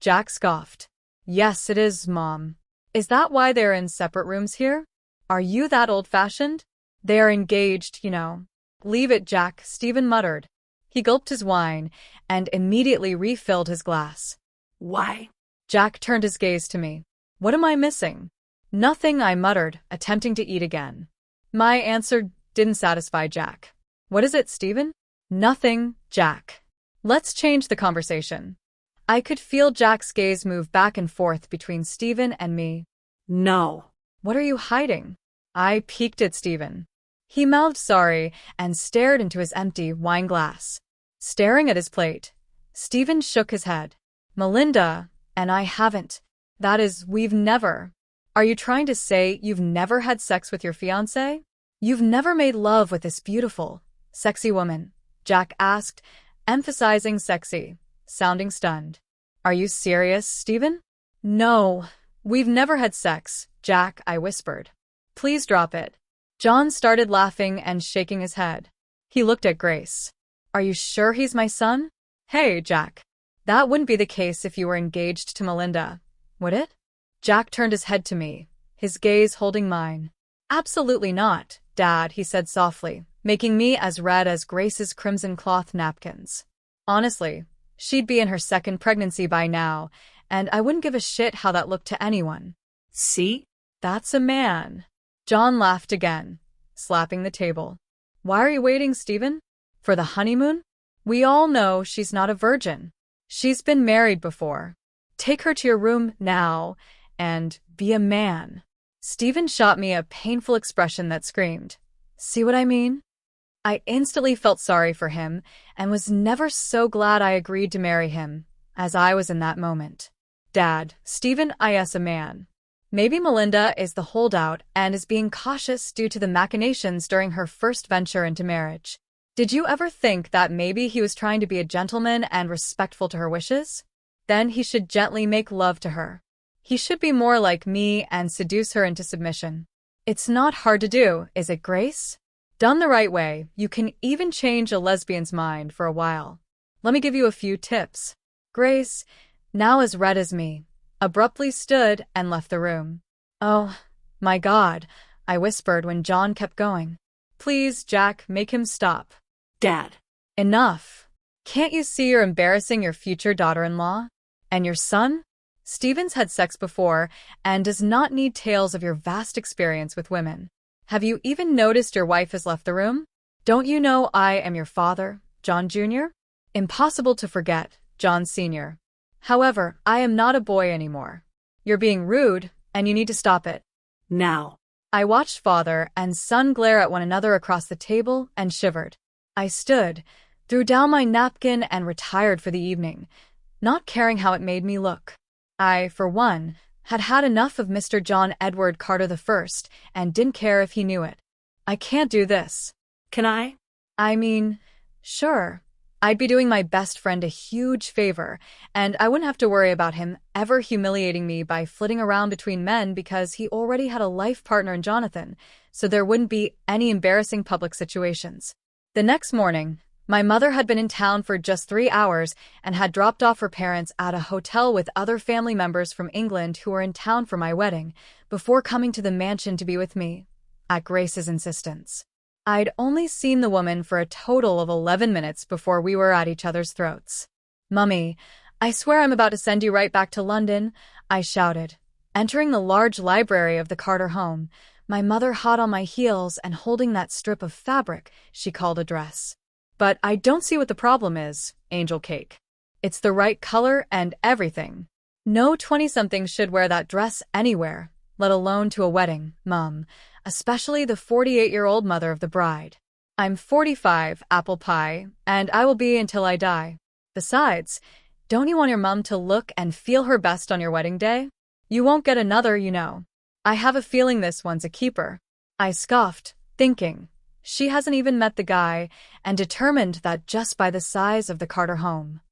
Jack scoffed. Yes, it is, Mom. Is that why they're in separate rooms here? Are you that old-fashioned? They are engaged, you know. Leave it, Jack, Stephen muttered. He gulped his wine and immediately refilled his glass. Why? Jack turned his gaze to me. What am I missing? Nothing, I muttered, attempting to eat again. My answer didn't satisfy Jack. What is it, Stephen? Nothing, Jack. Let's change the conversation. I could feel Jack's gaze move back and forth between Stephen and me. No. What are you hiding? I peeked at Stephen. He mouthed sorry and stared into his empty wine glass. Staring at his plate, Stephen shook his head. Melinda and I haven't. That is, we've never. Are you trying to say you've never had sex with your fiancé? You've never made love with this beautiful, sexy woman? Jack asked, emphasizing sexy, sounding stunned. Are you serious, Stephen? No, we've never had sex, Jack, I whispered. Please drop it. John started laughing and shaking his head. He looked at Grace. Are you sure he's my son? Hey, Jack. That wouldn't be the case if you were engaged to Melinda, would it? Jack turned his head to me, his gaze holding mine. Absolutely not, Dad, he said softly, making me as red as Grace's crimson cloth napkins. Honestly, she'd be in her second pregnancy by now, and I wouldn't give a shit how that looked to anyone. See? That's a man. John laughed again, slapping the table. Why are you waiting, Stephen? For the honeymoon? We all know she's not a virgin. She's been married before. Take her to your room now and be a man. Stephen shot me a painful expression that screamed. See what I mean? I instantly felt sorry for him and was never so glad I agreed to marry him as I was in that moment. Dad, Stephen is a man. Maybe Melinda is the holdout and is being cautious due to the machinations during her first venture into marriage. Did you ever think that maybe he was trying to be a gentleman and respectful to her wishes? Then he should gently make love to her. He should be more like me and seduce her into submission. It's not hard to do, is it, Grace? Done the right way, you can even change a lesbian's mind for a while. Let me give you a few tips. Grace, now as red as me, abruptly stood and left the room. Oh, my God, I whispered when John kept going. Please, Jack, make him stop. Dad. Enough. Can't you see you're embarrassing your future daughter-in-law? And your son? Stevens had sex before and does not need tales of your vast experience with women. Have you even noticed your wife has left the room? Don't you know I am your father, John Jr.? Impossible to forget, John Sr. However, I am not a boy anymore. You're being rude, and you need to stop it. Now. I watched father and son glare at one another across the table and shivered. I stood, threw down my napkin and retired for the evening, not caring how it made me look. I, for one, had had enough of Mr. John Edward Carter I and didn't care if he knew it. I can't do this. Can I? I mean, sure. I'd be doing my best friend a huge favor, and I wouldn't have to worry about him ever humiliating me by flitting around between men because he already had a life partner in Jonathan, so there wouldn't be any embarrassing public situations. The next morning, my mother had been in town for just 3 hours and had dropped off her parents at a hotel with other family members from England who were in town for my wedding, before coming to the mansion to be with me, at Grace's insistence. I'd only seen the woman for a total of 11 minutes before we were at each other's throats. Mummy, I swear I'm about to send you right back to London, I shouted, entering the large library of the Carter home, my mother hot on my heels and holding that strip of fabric she called a dress. But I don't see what the problem is, Angel Cake. It's the right color and everything. No 20-something should wear that dress anywhere, let alone to a wedding, Mum, especially the 48-year-old mother of the bride. I'm 45, apple pie, and I will be until I die. Besides, don't you want your mum to look and feel her best on your wedding day? You won't get another, you know. I have a feeling this one's a keeper. I scoffed, thinking, she hasn't even met the guy, and determined that just by the size of the Carter home.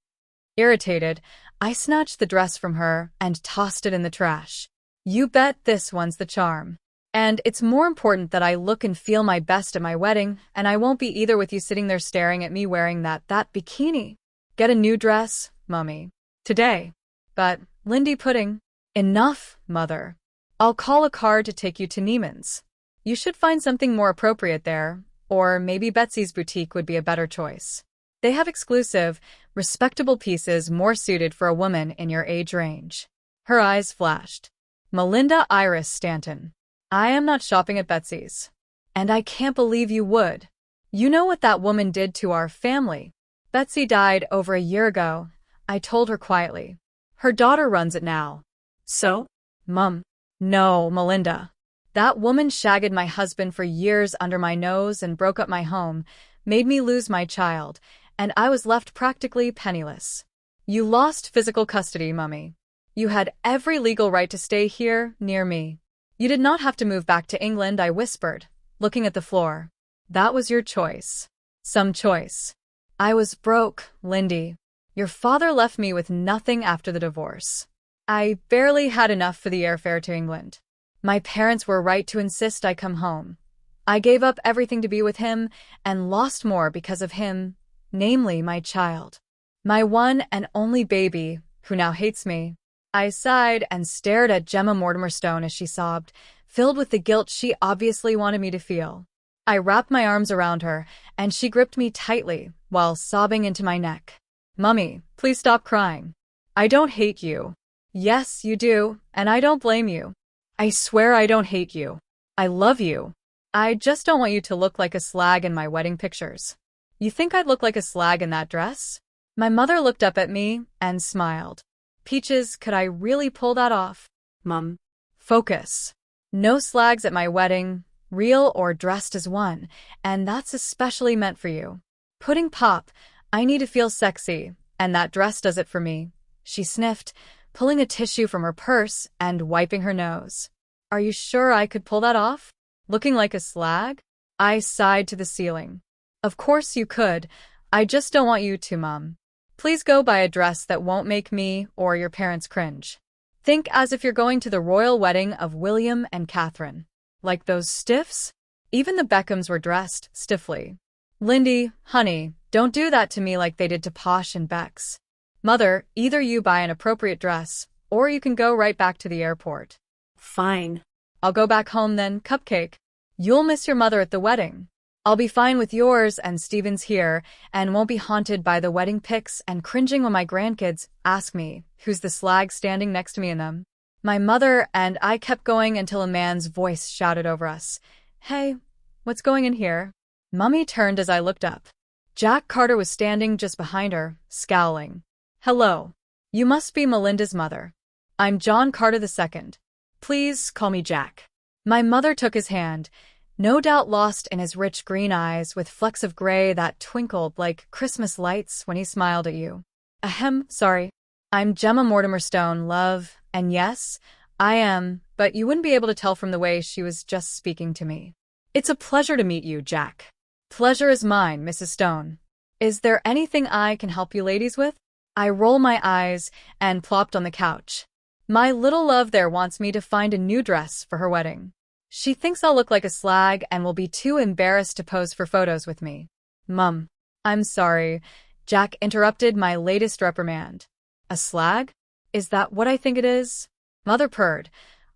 Irritated, I snatched the dress from her and tossed it in the trash. You bet this one's the charm. And it's more important that I look and feel my best at my wedding, and I won't be either with you sitting there staring at me wearing that bikini. Get a new dress, Mummy. Today. But, Lindy pudding. Enough, mother. I'll call a car to take you to Neiman's. You should find something more appropriate there, or maybe Betsy's boutique would be a better choice. They have exclusive, respectable pieces more suited for a woman in your age range. Her eyes flashed. Melinda Iris Stanton. I am not shopping at Betsy's. And I can't believe you would. You know what that woman did to our family. Betsy died over a year ago, I told her quietly. Her daughter runs it now. So? Mum. No, Melinda. That woman shagged my husband for years under my nose and broke up my home, made me lose my child, and I was left practically penniless. You lost physical custody, Mummy. You had every legal right to stay here, near me. You did not have to move back to England, I whispered, looking at the floor. That was your choice. Some choice. I was broke, Lindy. Your father left me with nothing after the divorce. I barely had enough for the airfare to England. My parents were right to insist I come home. I gave up everything to be with him and lost more because of him, namely my child. My one and only baby, who now hates me. I sighed and stared at Gemma Mortimer Stone as she sobbed, filled with the guilt she obviously wanted me to feel. I wrapped my arms around her, and she gripped me tightly while sobbing into my neck. Mummy, please stop crying. I don't hate you. Yes, you do, and I don't blame you. I swear I don't hate you. I love you. I just don't want you to look like a slag in my wedding pictures. You think I'd look like a slag in that dress? My mother looked up at me and smiled. Peaches, could I really pull that off? Mum. Focus. No slags at my wedding, real or dressed as one, and that's especially meant for you. Pudding pop, I need to feel sexy, and that dress does it for me. She sniffed, pulling a tissue from her purse and wiping her nose. Are you sure I could pull that off? Looking like a slag? I sighed to the ceiling. Of course you could. I just don't want you to, Mum. Please go buy a dress that won't make me or your parents cringe. Think as if you're going to the royal wedding of William and Catherine. Like those stiffs? Even the Beckhams were dressed stiffly. Lindy, honey, don't do that to me like they did to Posh and Bex. Mother, either you buy an appropriate dress, or you can go right back to the airport. Fine. I'll go back home then, Cupcake. You'll miss your mother at the wedding. I'll be fine with yours and Steven's here, and won't be haunted by the wedding pics and cringing when my grandkids ask me, who's the slag standing next to me in them. My mother and I kept going until a man's voice shouted over us. Hey, what's going in here? Mummy turned as I looked up. Jack Carter was standing just behind her, scowling. Hello. You must be Melinda's mother. I'm John Carter II. Please call me Jack. My mother took his hand, no doubt lost in his rich green eyes with flecks of gray that twinkled like Christmas lights when he smiled at you. Ahem, sorry. I'm Gemma Mortimer Stone, love, and yes, I am, but you wouldn't be able to tell from the way she was just speaking to me. It's a pleasure to meet you, Jack. Pleasure is mine, Mrs. Stone. Is there anything I can help you ladies with? I roll my eyes and plopped on the couch. My little love there wants me to find a new dress for her wedding. She thinks I'll look like a slag and will be too embarrassed to pose for photos with me. Mum. I'm sorry. Jack interrupted my latest reprimand. A slag? Is that what I think it is? Mother purred.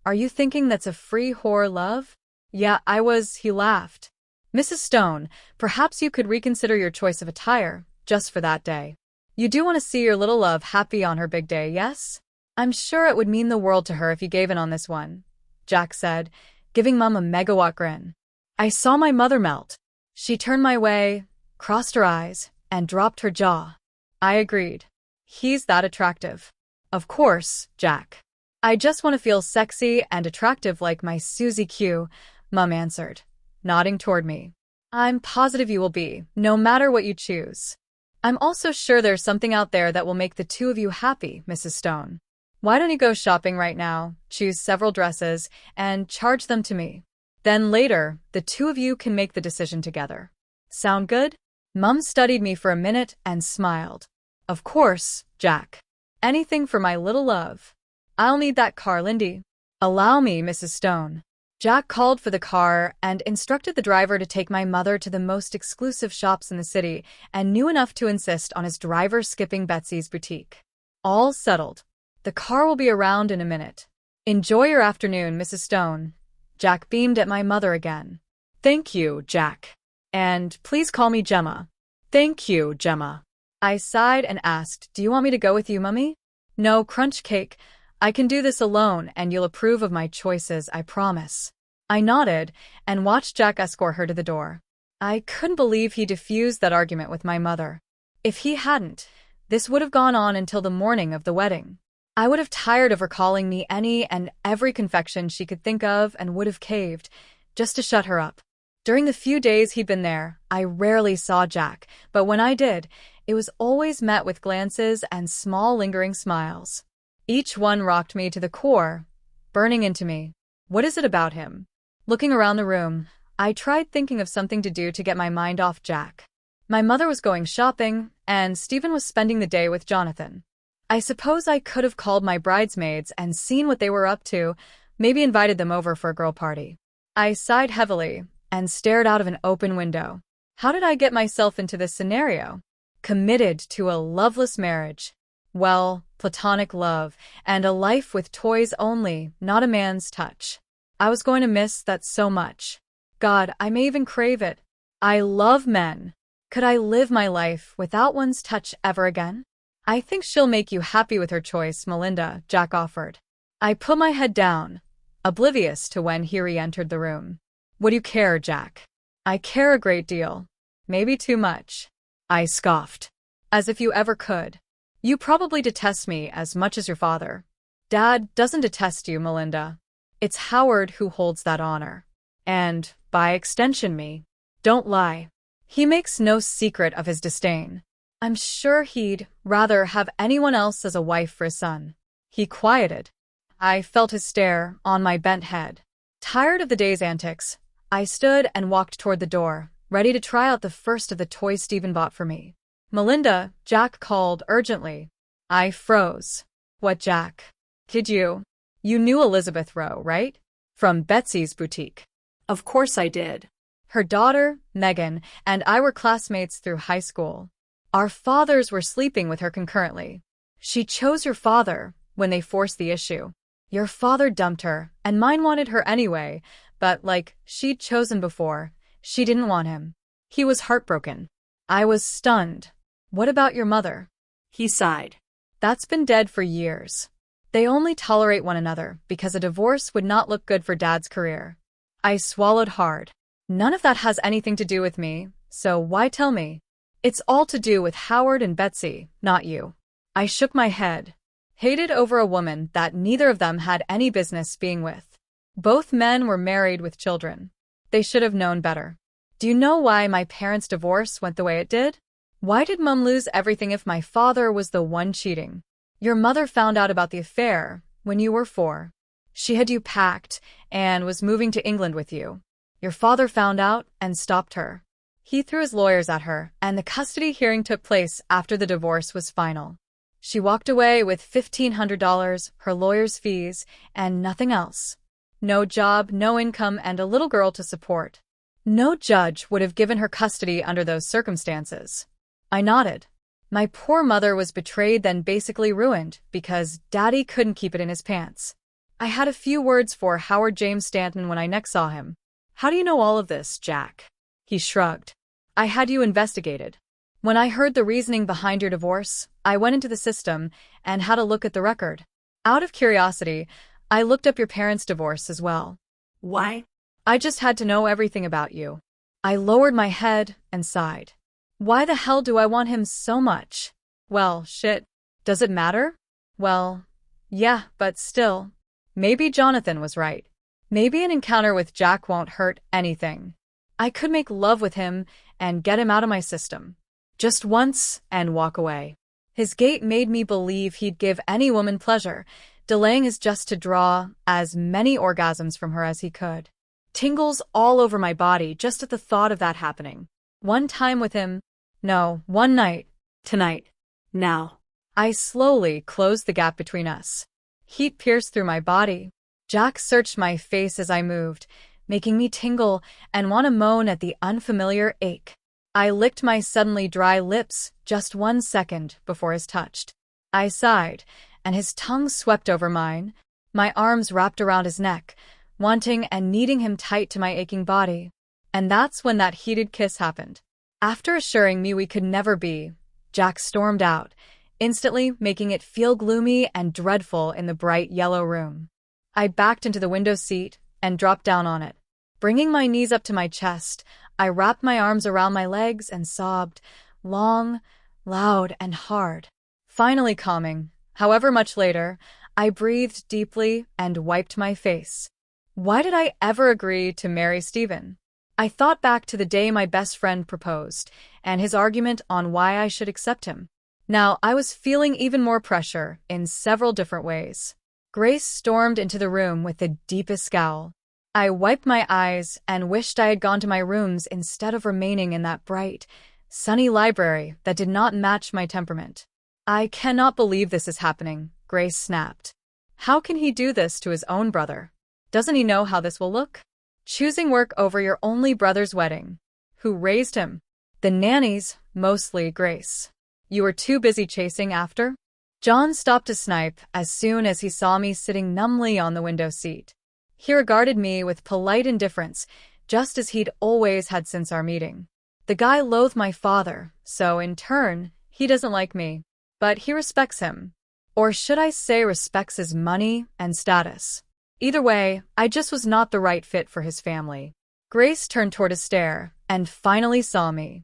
Are you thinking that's a free whore, love? Yeah, I was, he laughed. Mrs. Stone, perhaps you could reconsider your choice of attire, just for that day. You do want to see your little love happy on her big day, yes? I'm sure it would mean the world to her if you gave in on this one, Jack said, giving Mum a megawatt grin. I saw my mother melt. She turned my way, crossed her eyes, and dropped her jaw. I agreed. He's that attractive. Of course, Jack. I just want to feel sexy and attractive like my Susie Q, Mum answered, nodding toward me. I'm positive you will be, no matter what you choose. I'm also sure there's something out there that will make the two of you happy, Mrs. Stone. Why don't you go shopping right now, choose several dresses, and charge them to me? Then later, the two of you can make the decision together. Sound good? Mum studied me for a minute and smiled. Of course, Jack. Anything for my little love. I'll need that car, Lindy. Allow me, Mrs. Stone. Jack called for the car and instructed the driver to take my mother to the most exclusive shops in the city and knew enough to insist on his driver skipping Betsy's boutique. All settled. The car will be around in a minute. Enjoy your afternoon, Mrs. Stone. Jack beamed at my mother again. Thank you, Jack. And please call me Gemma. Thank you, Gemma. I sighed and asked, do you want me to go with you, Mummy? No, Crunch Cake. I can do this alone, and you'll approve of my choices, I promise. I nodded and watched Jack escort her to the door. I couldn't believe he diffused that argument with my mother. If he hadn't, this would have gone on until the morning of the wedding. I would have tired of her calling me any and every confection she could think of and would have caved, just to shut her up. During the few days he'd been there, I rarely saw Jack, but when I did, it was always met with glances and small lingering smiles. Each one rocked me to the core, burning into me. What is it about him? Looking around the room, I tried thinking of something to do to get my mind off Jack. My mother was going shopping, and Stephen was spending the day with Jonathan. I suppose I could have called my bridesmaids and seen what they were up to, maybe invited them over for a girl party. I sighed heavily and stared out of an open window. How did I get myself into this scenario? Committed to a loveless marriage. Well, platonic love, and a life with toys only, not a man's touch. I was going to miss that so much. God, I may even crave it. I love men. Could I live my life without one's touch ever again? I think she'll make you happy with her choice, Melinda, Jack offered. I put my head down, oblivious to when he re-entered the room. What do you care, Jack? I care a great deal. Maybe too much. I scoffed. As if you ever could. You probably detest me as much as your father. Dad doesn't detest you, Melinda. It's Howard who holds that honor. And, by extension, me. Don't lie. He makes no secret of his disdain. I'm sure he'd rather have anyone else as a wife for his son. He quieted. I felt his stare on my bent head. Tired of the day's antics, I stood and walked toward the door, ready to try out the first of the toys Stephen bought for me. Melinda, Jack called urgently. I froze. What, Jack? Did you? You knew Elizabeth Rowe, right? From Betsy's boutique. Of course I did. Her daughter, Megan, and I were classmates through high school. Our fathers were sleeping with her concurrently. She chose your father when they forced the issue. Your father dumped her, and mine wanted her anyway, but like she'd chosen before, she didn't want him. He was heartbroken. I was stunned. What about your mother? He sighed. That's been dead for years. They only tolerate one another because a divorce would not look good for Dad's career. I swallowed hard. None of that has anything to do with me, so why tell me? It's all to do with Howard and Betsy, not you. I shook my head. Hated over a woman that neither of them had any business being with. Both men were married with children. They should have known better. Do you know why my parents' divorce went the way it did? Why did Mum lose everything if my father was the one cheating? Your mother found out about the affair when you were 4. She had you packed and was moving to England with you. Your father found out and stopped her. He threw his lawyers at her, and the custody hearing took place after the divorce was final. She walked away with $1,500, her lawyer's fees, and nothing else. No job, no income, and a little girl to support. No judge would have given her custody under those circumstances. I nodded. My poor mother was betrayed, then basically ruined, because Daddy couldn't keep it in his pants. I had a few words for Howard James Stanton when I next saw him. How do you know all of this, Jack? He shrugged. I had you investigated. When I heard the reasoning behind your divorce, I went into the system and had a look at the record. Out of curiosity, I looked up your parents' divorce as well. Why? I just had to know everything about you. I lowered my head and sighed. Why the hell do I want him so much? Well, shit. Does it matter? Well, yeah, but still. Maybe Jonathan was right. Maybe an encounter with Jack won't hurt anything. I could make love with him and get him out of my system. Just once and walk away. His gait made me believe he'd give any woman pleasure, delaying his just to draw as many orgasms from her as he could. Tingles all over my body just at the thought of that happening. One time with him. No, one night. Tonight. Now. I slowly closed the gap between us. Heat pierced through my body. Jack searched my face as I moved, making me tingle and want to moan at the unfamiliar ache. I licked my suddenly dry lips just 1 second before his touched. I sighed and his tongue swept over mine. My arms wrapped around his neck, wanting and needing him tight to my aching body. And that's when that heated kiss happened. After assuring me we could never be, Jack stormed out, instantly making it feel gloomy and dreadful in the bright yellow room. I backed into the window seat and dropped down on it. Bringing my knees up to my chest, I wrapped my arms around my legs and sobbed, long, loud, and hard. Finally calming, however much later, I breathed deeply and wiped my face. Why did I ever agree to marry Stephen? I thought back to the day my best friend proposed, and his argument on why I should accept him. Now, I was feeling even more pressure in several different ways. Grace stormed into the room with the deepest scowl. I wiped my eyes and wished I had gone to my rooms instead of remaining in that bright, sunny library that did not match my temperament. I cannot believe this is happening, Grace snapped. How can he do this to his own brother? Doesn't he know how this will look? Choosing work over your only brother's wedding. Who raised him? The nannies, mostly Grace. You were too busy chasing after? John stopped to snipe as soon as he saw me sitting numbly on the window seat. He regarded me with polite indifference, just as he'd always had since our meeting. The guy loathed my father, so in turn, he doesn't like me. But he respects him. Or should I say respects his money and status. Either way, I just was not the right fit for his family. Grace turned toward a stair and finally saw me.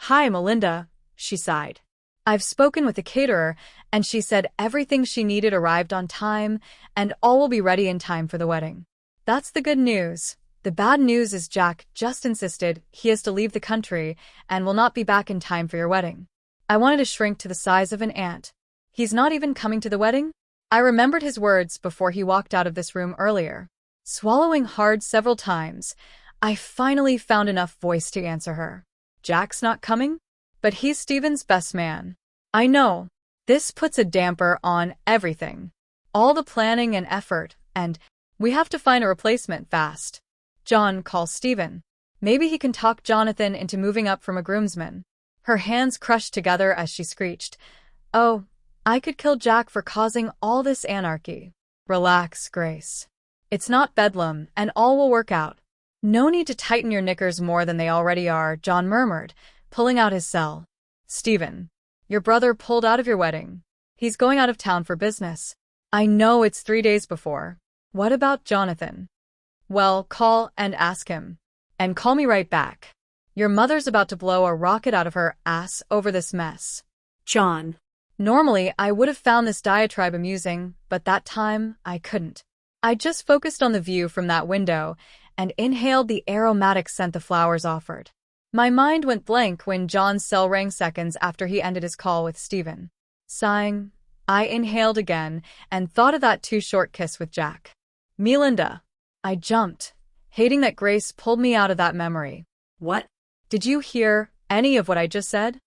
"Hi, Melinda," she sighed. "I've spoken with the caterer, and she said everything she needed arrived on time, and all will be ready in time for the wedding." That's the good news. The bad news is Jack just insisted he has to leave the country and will not be back in time for your wedding. I wanted to shrink to the size of an ant. He's not even coming to the wedding? I remembered his words before he walked out of this room earlier. Swallowing hard several times, I finally found enough voice to answer her. Jack's not coming? But he's Stephen's best man. I know. This puts a damper on everything. All the planning and effort, and we have to find a replacement fast. John, call Stephen. Maybe he can talk Jonathan into moving up from a groomsman. Her hands crushed together as she screeched, "Oh, I could kill Jack for causing all this anarchy." Relax, Grace. It's not bedlam, and all will work out. No need to tighten your knickers more than they already are, John murmured, pulling out his cell. Stephen, your brother pulled out of your wedding. He's going out of town for business. I know it's 3 days before. What about Jonathan? Well, call and ask him. And call me right back. Your mother's about to blow a rocket out of her ass over this mess. John. Normally, I would have found this diatribe amusing, but that time, I couldn't. I just focused on the view from that window and inhaled the aromatic scent the flowers offered. My mind went blank when John's cell rang seconds after he ended his call with Stephen. Sighing, I inhaled again and thought of that too-short kiss with Jack. Melinda. I jumped, hating that Grace pulled me out of that memory. What? Did you hear any of what I just said?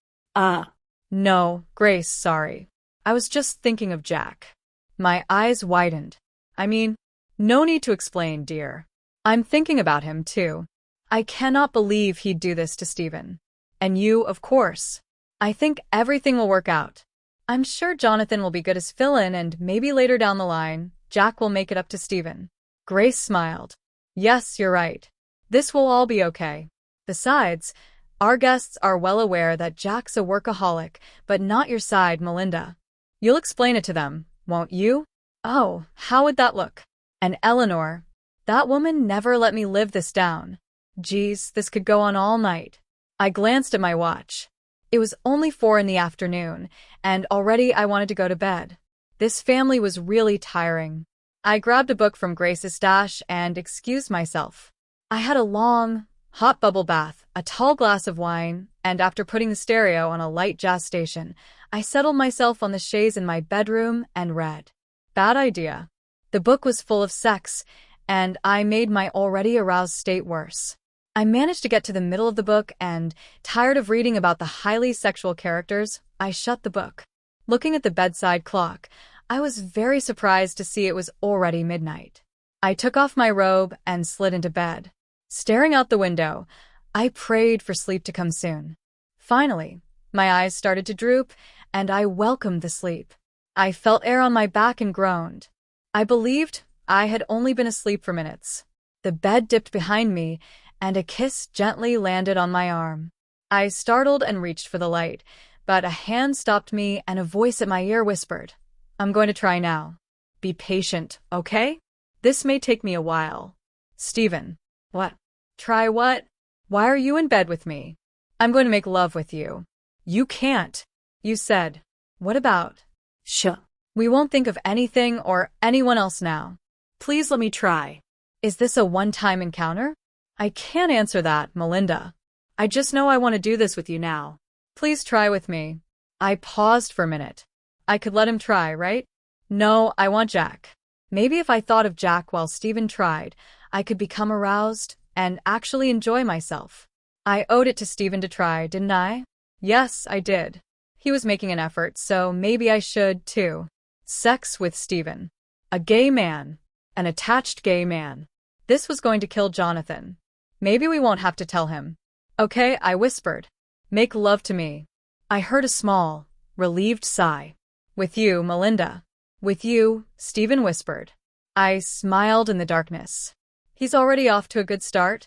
No, Grace, sorry. I was just thinking of Jack. My eyes widened. I mean, no need to explain, dear. I'm thinking about him, too. I cannot believe he'd do this to Stephen. And you, of course. I think everything will work out. I'm sure Jonathan will be good as fill-in, and maybe later down the line, Jack will make it up to Stephen. Grace smiled. Yes, you're right. This will all be okay. Besides, our guests are well aware that Jack's a workaholic, but not your side, Melinda. You'll explain it to them, won't you? Oh, how would that look? And Eleanor, that woman never let me live this down. Geez, this could go on all night. I glanced at my watch. It was only 4 in the afternoon, and already I wanted to go to bed. This family was really tiring. I grabbed a book from Grace's stash and excused myself. I had a long, hot bubble bath, a tall glass of wine, and after putting the stereo on a light jazz station, I settled myself on the chaise in my bedroom and read. Bad idea. The book was full of sex, and I made my already aroused state worse. I managed to get to the middle of the book and, tired of reading about the highly sexual characters, I shut the book. Looking at the bedside clock, I was very surprised to see it was already midnight. I took off my robe and slid into bed. Staring out the window, I prayed for sleep to come soon. Finally, my eyes started to droop, and I welcomed the sleep. I felt air on my back and groaned. I believed I had only been asleep for minutes. The bed dipped behind me, and a kiss gently landed on my arm. I startled and reached for the light, but a hand stopped me and a voice at my ear whispered, "I'm going to try now. Be patient, okay? This may take me a while." Stephen. What? Try what? Why are you in bed with me? I'm going to make love with you. You can't. You said. What about? Shh. We won't think of anything or anyone else now. Please let me try. Is this a one-time encounter? I can't answer that, Melinda. I just know I want to do this with you now. Please try with me. I paused for a minute. I could let him try, right? No, I want Jack. Maybe if I thought of Jack while Stephen tried, I could become aroused and actually enjoy myself. I owed it to Stephen to try, didn't I? Yes, I did. He was making an effort, so maybe I should, too. Sex with Stephen. A gay man. An attached gay man. This was going to kill Jonathan. Maybe we won't have to tell him. Okay, I whispered. Make love to me. I heard a small, relieved sigh. With you, Melinda. With you, Stephen whispered. I smiled in the darkness. He's already off to a good start,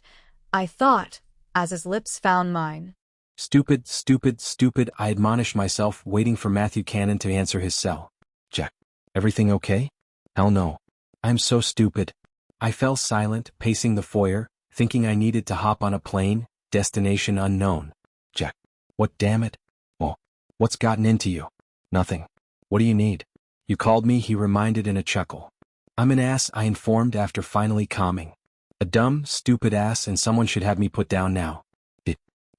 I thought, as his lips found mine. Stupid, stupid, stupid, I admonished myself, waiting for Matthew Cannon to answer his cell. Jack, everything okay? Hell no. I'm so stupid. I fell silent, pacing the foyer, thinking I needed to hop on a plane, destination unknown. Jack, what, damn it? Oh, what's gotten into you? Nothing. What do you need? You called me, he reminded in a chuckle. I'm an ass, I informed after finally calming. A dumb, stupid ass, and someone should have me put down now.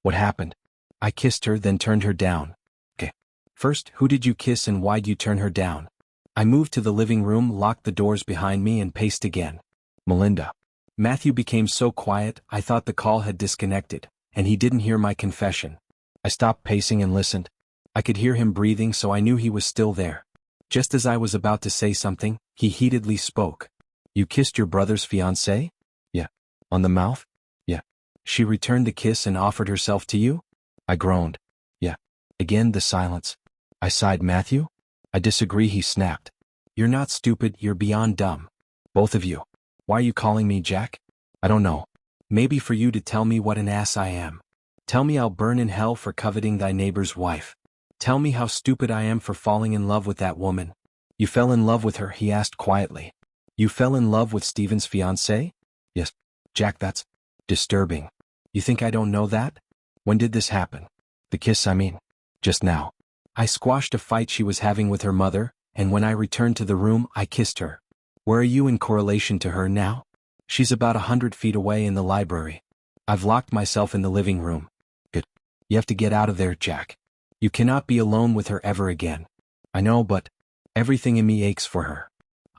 What happened? I kissed her, then turned her down. Okay. First, who did you kiss and why'd you turn her down? I moved to the living room, locked the doors behind me, and paced again. Melinda. Matthew became so quiet, I thought the call had disconnected, and he didn't hear my confession. I stopped pacing and listened. I could hear him breathing, so I knew he was still there. Just as I was about to say something, he heatedly spoke. You kissed your brother's fiancée? Yeah. On the mouth? Yeah. She returned the kiss and offered herself to you? I groaned. Yeah. Again the silence. I sighed. Matthew? I disagree, he snapped. You're not stupid, you're beyond dumb. Both of you. Why are you calling me Jack? I don't know. Maybe for you to tell me what an ass I am. Tell me I'll burn in hell for coveting thy neighbor's wife. Tell me how stupid I am for falling in love with that woman. You fell in love with her, he asked quietly. You fell in love with Stephen's fiancée? Yes. Jack, that's disturbing. You think I don't know that? When did this happen? The kiss, I mean. Just now. I squashed a fight she was having with her mother, and when I returned to the room, I kissed her. Where are you in correlation to her now? She's about 100 feet away in the library. I've locked myself in the living room. Good. You have to get out of there, Jack. You cannot be alone with her ever again. I know, but everything in me aches for her.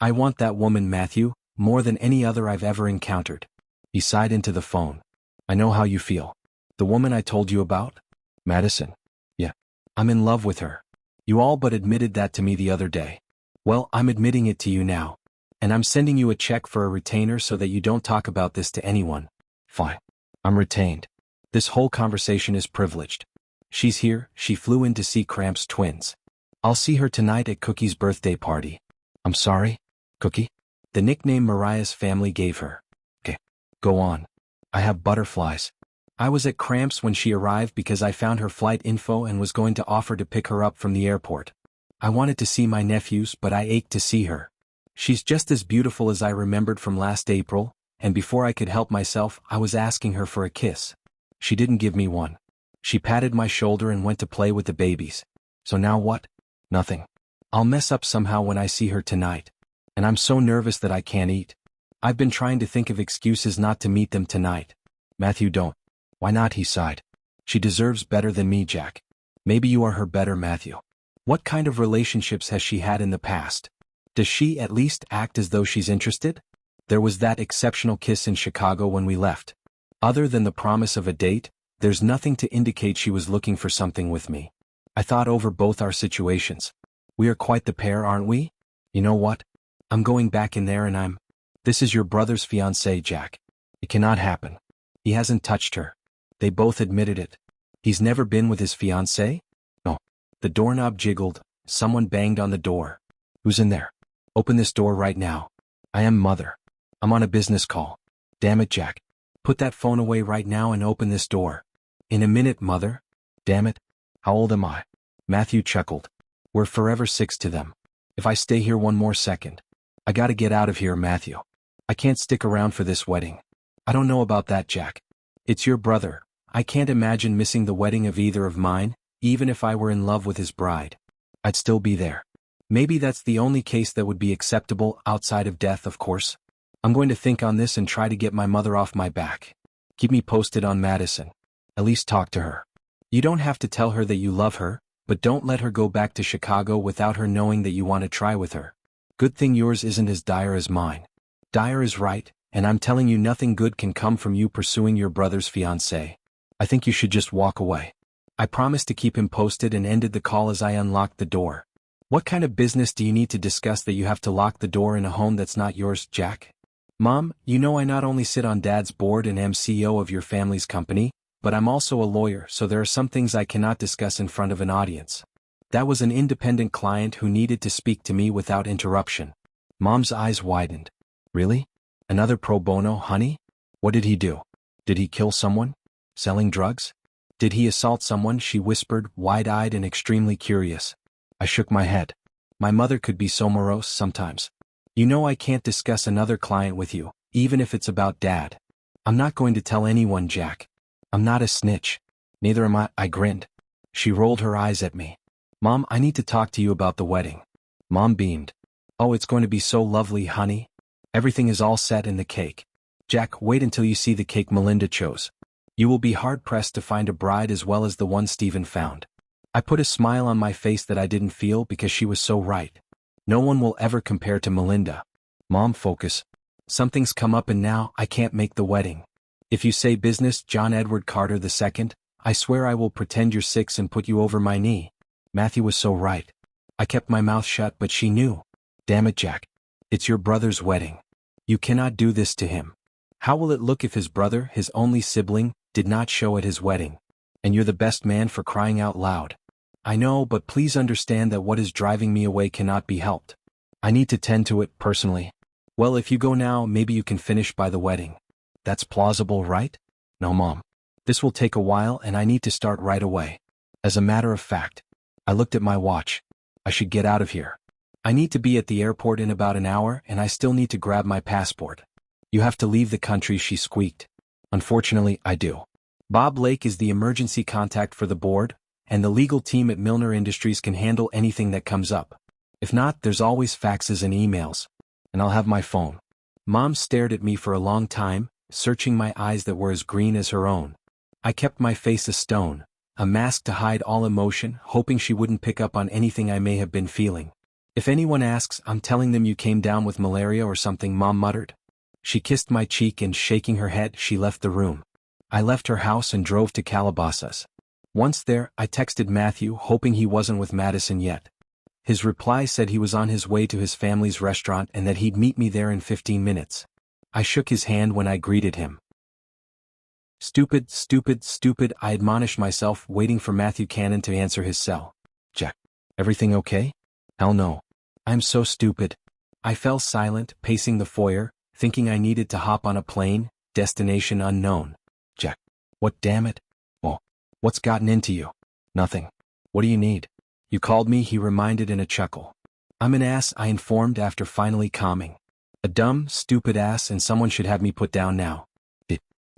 I want that woman, Matthew, more than any other I've ever encountered. He sighed into the phone. I know how you feel. The woman I told you about? Madison. Yeah. I'm in love with her. You all but admitted that to me the other day. Well, I'm admitting it to you now. And I'm sending you a check for a retainer so that you don't talk about this to anyone. Fine. I'm retained. This whole conversation is privileged. She's here, she flew in to see Cramp's twins. I'll see her tonight at Cookie's birthday party. I'm sorry? Cookie? The nickname Mariah's family gave her. Okay. Go on. I have butterflies. I was at Cramp's when she arrived because I found her flight info and was going to offer to pick her up from the airport. I wanted to see my nephews, but I ached to see her. She's just as beautiful as I remembered from last April, and before I could help myself, I was asking her for a kiss. She didn't give me one. She patted my shoulder and went to play with the babies. So now what? Nothing. I'll mess up somehow when I see her tonight. And I'm so nervous that I can't eat. I've been trying to think of excuses not to meet them tonight. Matthew, don't. Why not? He sighed. She deserves better than me, Jack. Maybe you are her better, Matthew. What kind of relationships has she had in the past? Does she at least act as though she's interested? There was that exceptional kiss in Chicago when we left. Other than the promise of a date, there's nothing to indicate she was looking for something with me. I thought over both our situations. We are quite the pair, aren't we? You know what? I'm going back in there and This is your brother's fiancée, Jack. It cannot happen. He hasn't touched her. They both admitted it. He's never been with his fiancée? No. The doorknob jiggled, someone banged on the door. Who's in there? Open this door right now. I am Mother. I'm on a business call. Damn it, Jack. Put that phone away right now and open this door. In a minute, Mother. Damn it. How old am I? Matthew chuckled. We're forever six to them. If I stay here one more second. I gotta get out of here, Matthew. I can't stick around for this wedding. I don't know about that, Jack. It's your brother. I can't imagine missing the wedding of either of mine, even if I were in love with his bride. I'd still be there. Maybe that's the only case that would be acceptable outside of death, of course. I'm going to think on this and try to get my mother off my back. Keep me posted on Madison. At least talk to her. You don't have to tell her that you love her, but don't let her go back to Chicago without her knowing that you want to try with her. Good thing yours isn't as dire as mine. Dire is right, and I'm telling you nothing good can come from you pursuing your brother's fiancée. I think you should just walk away. I promised to keep him posted and ended the call as I unlocked the door. What kind of business do you need to discuss that you have to lock the door in a home that's not yours, Jack? Mom, you know I not only sit on Dad's board and am CEO of your family's company, but I'm also a lawyer, so there are some things I cannot discuss in front of an audience. That was an independent client who needed to speak to me without interruption. Mom's eyes widened. Really? Another pro bono, honey? What did he do? Did he kill someone? Selling drugs? Did he assault someone? She whispered, wide-eyed and extremely curious. I shook my head. My mother could be so morose sometimes. You know I can't discuss another client with you, even if it's about Dad. I'm not going to tell anyone, Jack. I'm not a snitch. Neither am I grinned. She rolled her eyes at me. Mom, I need to talk to you about the wedding. Mom beamed. Oh, it's going to be so lovely, honey. Everything is all set in the cake. Jack, wait until you see the cake Melinda chose. You will be hard-pressed to find a bride as well as the one Stephen found. I put a smile on my face that I didn't feel because she was so right. No one will ever compare to Melinda. Mom, focus. Something's come up and now I can't make the wedding. If you say business, John Edward Carter II, I swear I will pretend you're 6 and put you over my knee. Matthew was so right. I kept my mouth shut, but she knew. Damn it, Jack. It's your brother's wedding. You cannot do this to him. How will it look if his brother, his only sibling, did not show at his wedding? And you're the best man, for crying out loud. I know, but please understand that what is driving me away cannot be helped. I need to tend to it personally. Well, if you go now, maybe you can finish by the wedding. That's plausible, right? No, Mom. This will take a while and I need to start right away. As a matter of fact, I looked at my watch. I should get out of here. I need to be at the airport in about an hour and I still need to grab my passport. You have to leave the country, she squeaked. Unfortunately, I do. Bob Lake is the emergency contact for the board, and the legal team at Milner Industries can handle anything that comes up. If not, there's always faxes and emails. And I'll have my phone. Mom stared at me for a long time, searching my eyes that were as green as her own. I kept my face a stone, a mask to hide all emotion, hoping she wouldn't pick up on anything I may have been feeling. If anyone asks, I'm telling them you came down with malaria or something, Mom muttered. She kissed my cheek and shaking her head, she left the room. I left her house and drove to Calabasas. Once there, I texted Matthew, hoping he wasn't with Madison yet. His reply said he was on his way to his family's restaurant and that he'd meet me there in 15 minutes. I shook his hand when I greeted him. Stupid, stupid, stupid, I admonished myself, waiting for Matthew Cannon to answer his cell. Jack, everything okay? Hell no. I'm so stupid. I fell silent, pacing the foyer, thinking I needed to hop on a plane, destination unknown. Jack, what, damn it? Oh, what's gotten into you? Nothing. What do you need? You called me, he reminded in a chuckle. I'm an ass, I informed after finally calming. A dumb, stupid ass, and someone should have me put down now.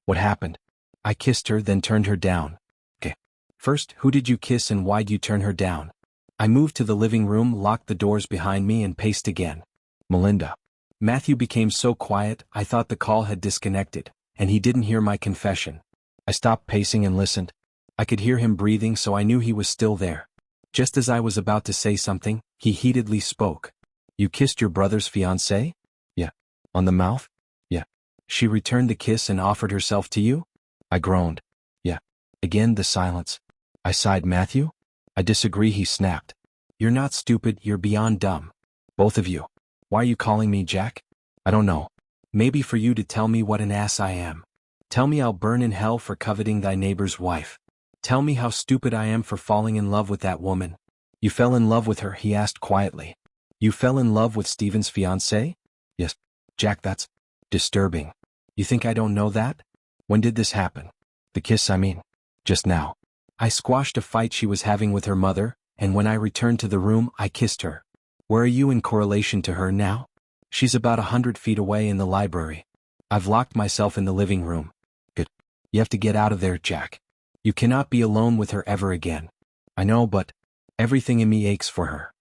What happened? I kissed her, then turned her down. Okay. First, who did you kiss and why'd you turn her down? I moved to the living room, locked the doors behind me and paced again. Melinda. Matthew became so quiet, I thought the call had disconnected, and he didn't hear my confession. I stopped pacing and listened. I could hear him breathing, so I knew he was still there. Just as I was about to say something, he heatedly spoke. You kissed your brother's fiancée? Yeah. On the mouth? Yeah. She returned the kiss and offered herself to you? I groaned. Yeah. Again the silence. I sighed. Matthew? I disagree, he snapped. You're not stupid, you're beyond dumb. Both of you. Why are you calling me Jack? I don't know. Maybe for you to tell me what an ass I am. Tell me I'll burn in hell for coveting thy neighbor's wife. Tell me how stupid I am for falling in love with that woman. You fell in love with her, he asked quietly. You fell in love with Stephen's fiancée? Yes. Jack, that's disturbing. You think I don't know that? When did this happen? The kiss, I mean. Just now. I squashed a fight she was having with her mother, and when I returned to the room, I kissed her. Where are you in correlation to her now? She's about 100 feet away in the library. I've locked myself in the living room. Good. You have to get out of there, Jack. You cannot be alone with her ever again. I know, but everything in me aches for her.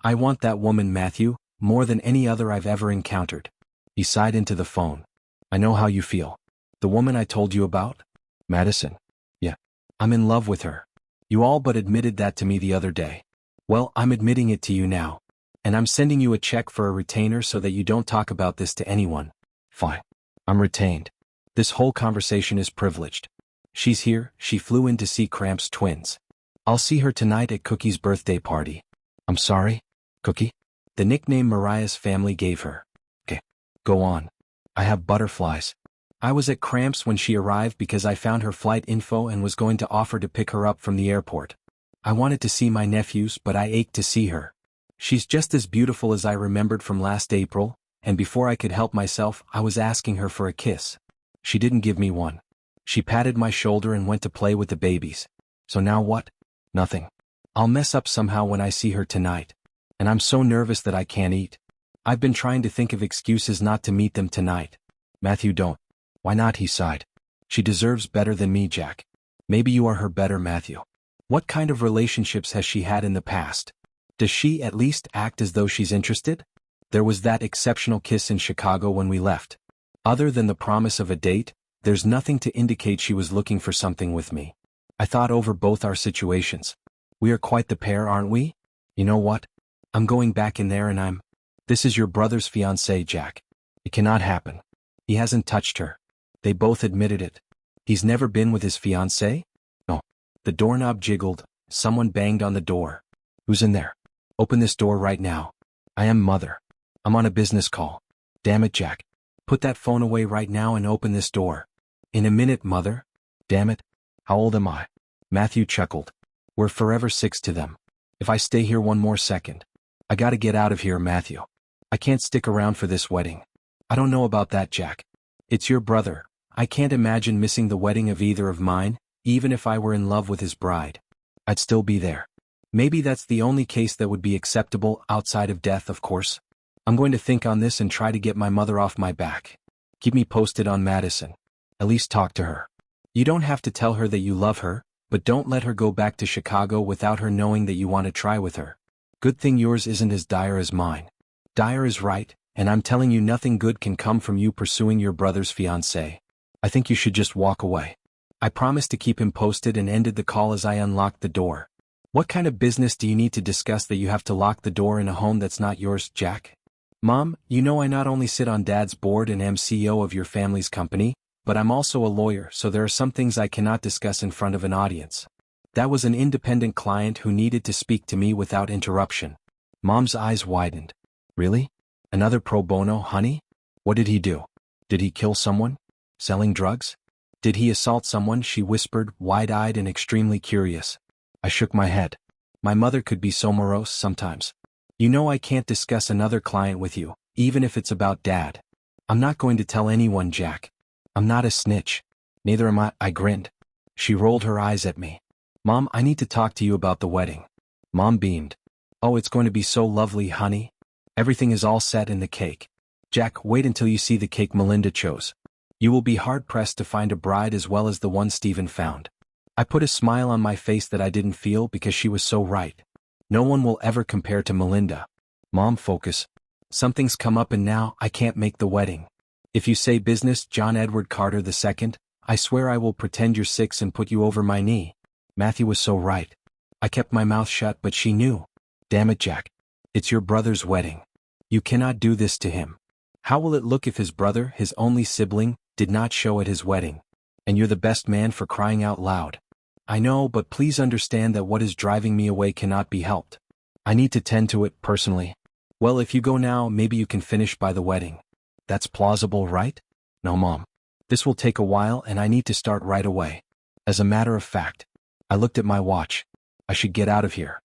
I want that woman, Matthew, more than any other I've ever encountered. He sighed into the phone. I know how you feel. The woman I told you about? Madison. Yeah. I'm in love with her. You all but admitted that to me the other day. Well, I'm admitting it to you now. And I'm sending you a check for a retainer so that you don't talk about this to anyone. Fine. I'm retained. This whole conversation is privileged. She's here, she flew in to see Cramp's twins. I'll see her tonight at Cookie's birthday party. I'm sorry? Cookie? The nickname Mariah's family gave her. Okay. Go on. I have butterflies. I was at Cramp's when she arrived because I found her flight info and was going to offer to pick her up from the airport. I wanted to see my nephews, but I ached to see her. She's just as beautiful as I remembered from last April, and before I could help myself, I was asking her for a kiss. She didn't give me one. She patted my shoulder and went to play with the babies. So now what? Nothing. I'll mess up somehow when I see her tonight. And I'm so nervous that I can't eat. I've been trying to think of excuses not to meet them tonight. Matthew, don't. Why not? He sighed. She deserves better than me, Jack. Maybe you are her better, Matthew. What kind of relationships has she had in the past? Does she at least act as though she's interested? There was that exceptional kiss in Chicago when we left. Other than the promise of a date, there's nothing to indicate she was looking for something with me. I thought over both our situations. We are quite the pair, aren't we? You know what? I'm going back in there and This is your brother's fiancée, Jack. It cannot happen. He hasn't touched her. They both admitted it. He's never been with his fiancée? No. The doorknob jiggled. Someone banged on the door. Who's in there? Open this door right now. I am Mother. I'm on a business call. Damn it, Jack. Put that phone away right now and open this door. In a minute, Mother. Damn it. How old am I? Matthew chuckled. We're forever 6 to them. If I stay here one more second. I gotta get out of here, Matthew. I can't stick around for this wedding. I don't know about that, Jack. It's your brother. I can't imagine missing the wedding of either of mine, even if I were in love with his bride. I'd still be there. Maybe that's the only case that would be acceptable outside of death, of course. I'm going to think on this and try to get my mother off my back. Keep me posted on Madison. At least talk to her. You don't have to tell her that you love her, but don't let her go back to Chicago without her knowing that you want to try with her. Good thing yours isn't as dire as mine. Dire is right, and I'm telling you nothing good can come from you pursuing your brother's fiancée. I think you should just walk away. I promised to keep him posted and ended the call as I unlocked the door. What kind of business do you need to discuss that you have to lock the door in a home that's not yours, Jack? Mom, you know I not only sit on Dad's board and am CEO of your family's company, but I'm also a lawyer, so there are some things I cannot discuss in front of an audience. That was an independent client who needed to speak to me without interruption. Mom's eyes widened. Really? Another pro bono, honey? What did he do? Did he kill someone? Selling drugs? Did he assault someone? She whispered, wide-eyed and extremely curious. I shook my head. My mother could be so morose sometimes. You know I can't discuss another client with you, even if it's about Dad. I'm not going to tell anyone, Jack. I'm not a snitch. Neither am I. I grinned. She rolled her eyes at me. Mom, I need to talk to you about the wedding. Mom beamed. Oh, it's going to be so lovely, honey. Everything is all set in the cake. Jack, wait until you see the cake Melinda chose. You will be hard-pressed to find a bride as well as the one Stephen found. I put a smile on my face that I didn't feel because she was so right. No one will ever compare to Melinda. Mom, focus. Something's come up and now I can't make the wedding. If you say business, John Edward Carter II, I swear I will pretend you're 6 and put you over my knee. Matthew was so right. I kept my mouth shut, but she knew. Damn it, Jack. It's your brother's wedding. You cannot do this to him. How will it look if his brother, his only sibling, did not show at his wedding? And you're the best man, for crying out loud. I know, but please understand that what is driving me away cannot be helped. I need to tend to it personally. Well, if you go now, maybe you can finish by the wedding. That's plausible, right? No, Mom. This will take a while and I need to start right away. As a matter of fact, I looked at my watch. I should get out of here.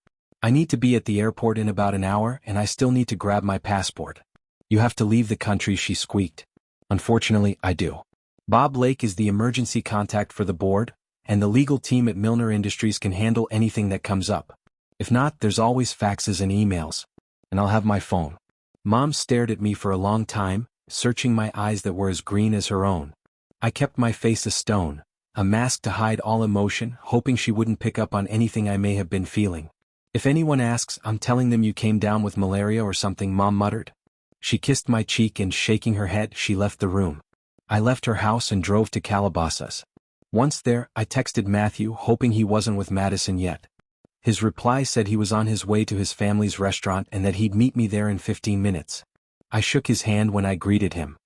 I need to be at the airport in about an hour and I still need to grab my passport. You have to leave the country, she squeaked. Unfortunately, I do. Bob Lake is the emergency contact for the board, and the legal team at Milner Industries can handle anything that comes up. If not, there's always faxes and emails. And I'll have my phone. Mom stared at me for a long time, searching my eyes that were as green as her own. I kept my face a stone, a mask to hide all emotion, hoping she wouldn't pick up on anything I may have been feeling. If anyone asks, I'm telling them you came down with malaria or something, Mom muttered. She kissed my cheek and shaking her head, she left the room. I left her house and drove to Calabasas. Once there, I texted Matthew, hoping he wasn't with Madison yet. His reply said he was on his way to his family's restaurant and that he'd meet me there in 15 minutes. I shook his hand when I greeted him.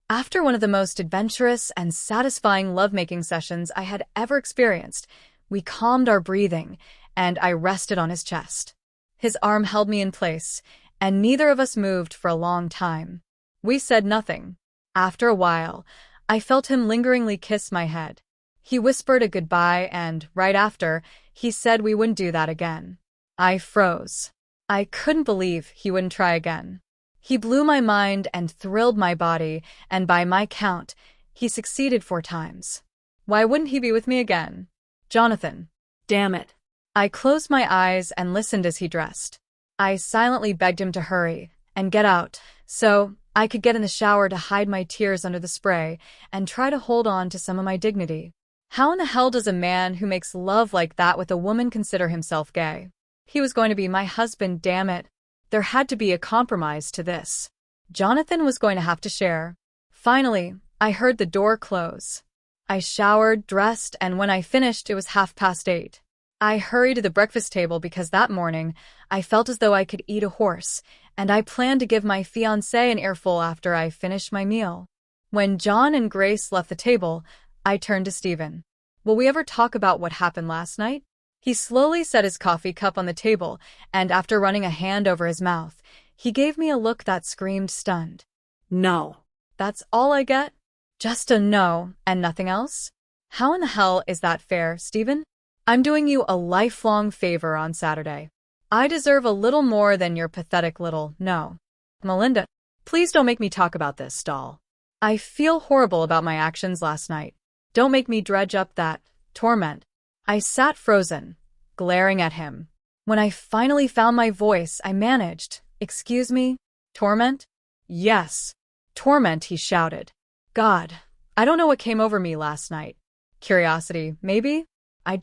After one of the most adventurous and satisfying lovemaking sessions I had ever experienced, we calmed our breathing, and I rested on his chest. His arm held me in place, and neither of us moved for a long time. We said nothing. After a while, I felt him lingeringly kiss my head. He whispered a goodbye and, right after, he said we wouldn't do that again. I froze. I couldn't believe he wouldn't try again. He blew my mind and thrilled my body, and by my count, he succeeded 4 times. Why wouldn't he be with me again? Jonathan. Damn it. I closed my eyes and listened as he dressed. I silently begged him to hurry and get out, so I could get in the shower to hide my tears under the spray and try to hold on to some of my dignity. How in the hell does a man who makes love like that with a woman consider himself gay? He was going to be my husband, damn it. There had to be a compromise to this. Jonathan was going to have to share. Finally, I heard the door close. I showered, dressed, and when I finished, it was 8:30. I hurried to the breakfast table because that morning, I felt as though I could eat a horse, and I planned to give my fiancé an earful after I finished my meal. When John and Grace left the table, I turned to Stephen. Will we ever talk about what happened last night? He slowly set his coffee cup on the table, and after running a hand over his mouth, he gave me a look that screamed stunned. No. That's all I get? Just a no, and nothing else? How in the hell is that fair, Stephen? I'm doing you a lifelong favor on Saturday. I deserve a little more than your pathetic little no. Melinda, please don't make me talk about this, doll. I feel horrible about my actions last night. Don't make me dredge up that torment. I sat frozen, glaring at him. When I finally found my voice, I managed. Excuse me? Torment? Yes. Torment, he shouted. God, I don't know what came over me last night. Curiosity, maybe? I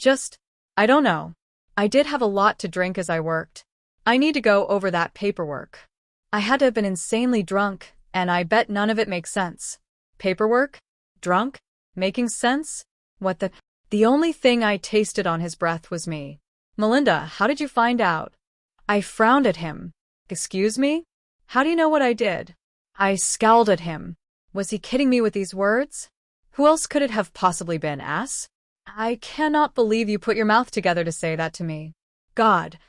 don't know. I did have a lot to drink as I worked. I need to go over that paperwork. I had to have been insanely drunk, and I bet none of it makes sense. Paperwork? Drunk? Making sense? What the? The only thing I tasted on his breath was me. Melinda, how did you find out? I frowned at him. Excuse me? How do you know what I did? I scowled at him. Was he kidding me with these words? Who else could it have possibly been, ass? I cannot believe you put your mouth together to say that to me. God,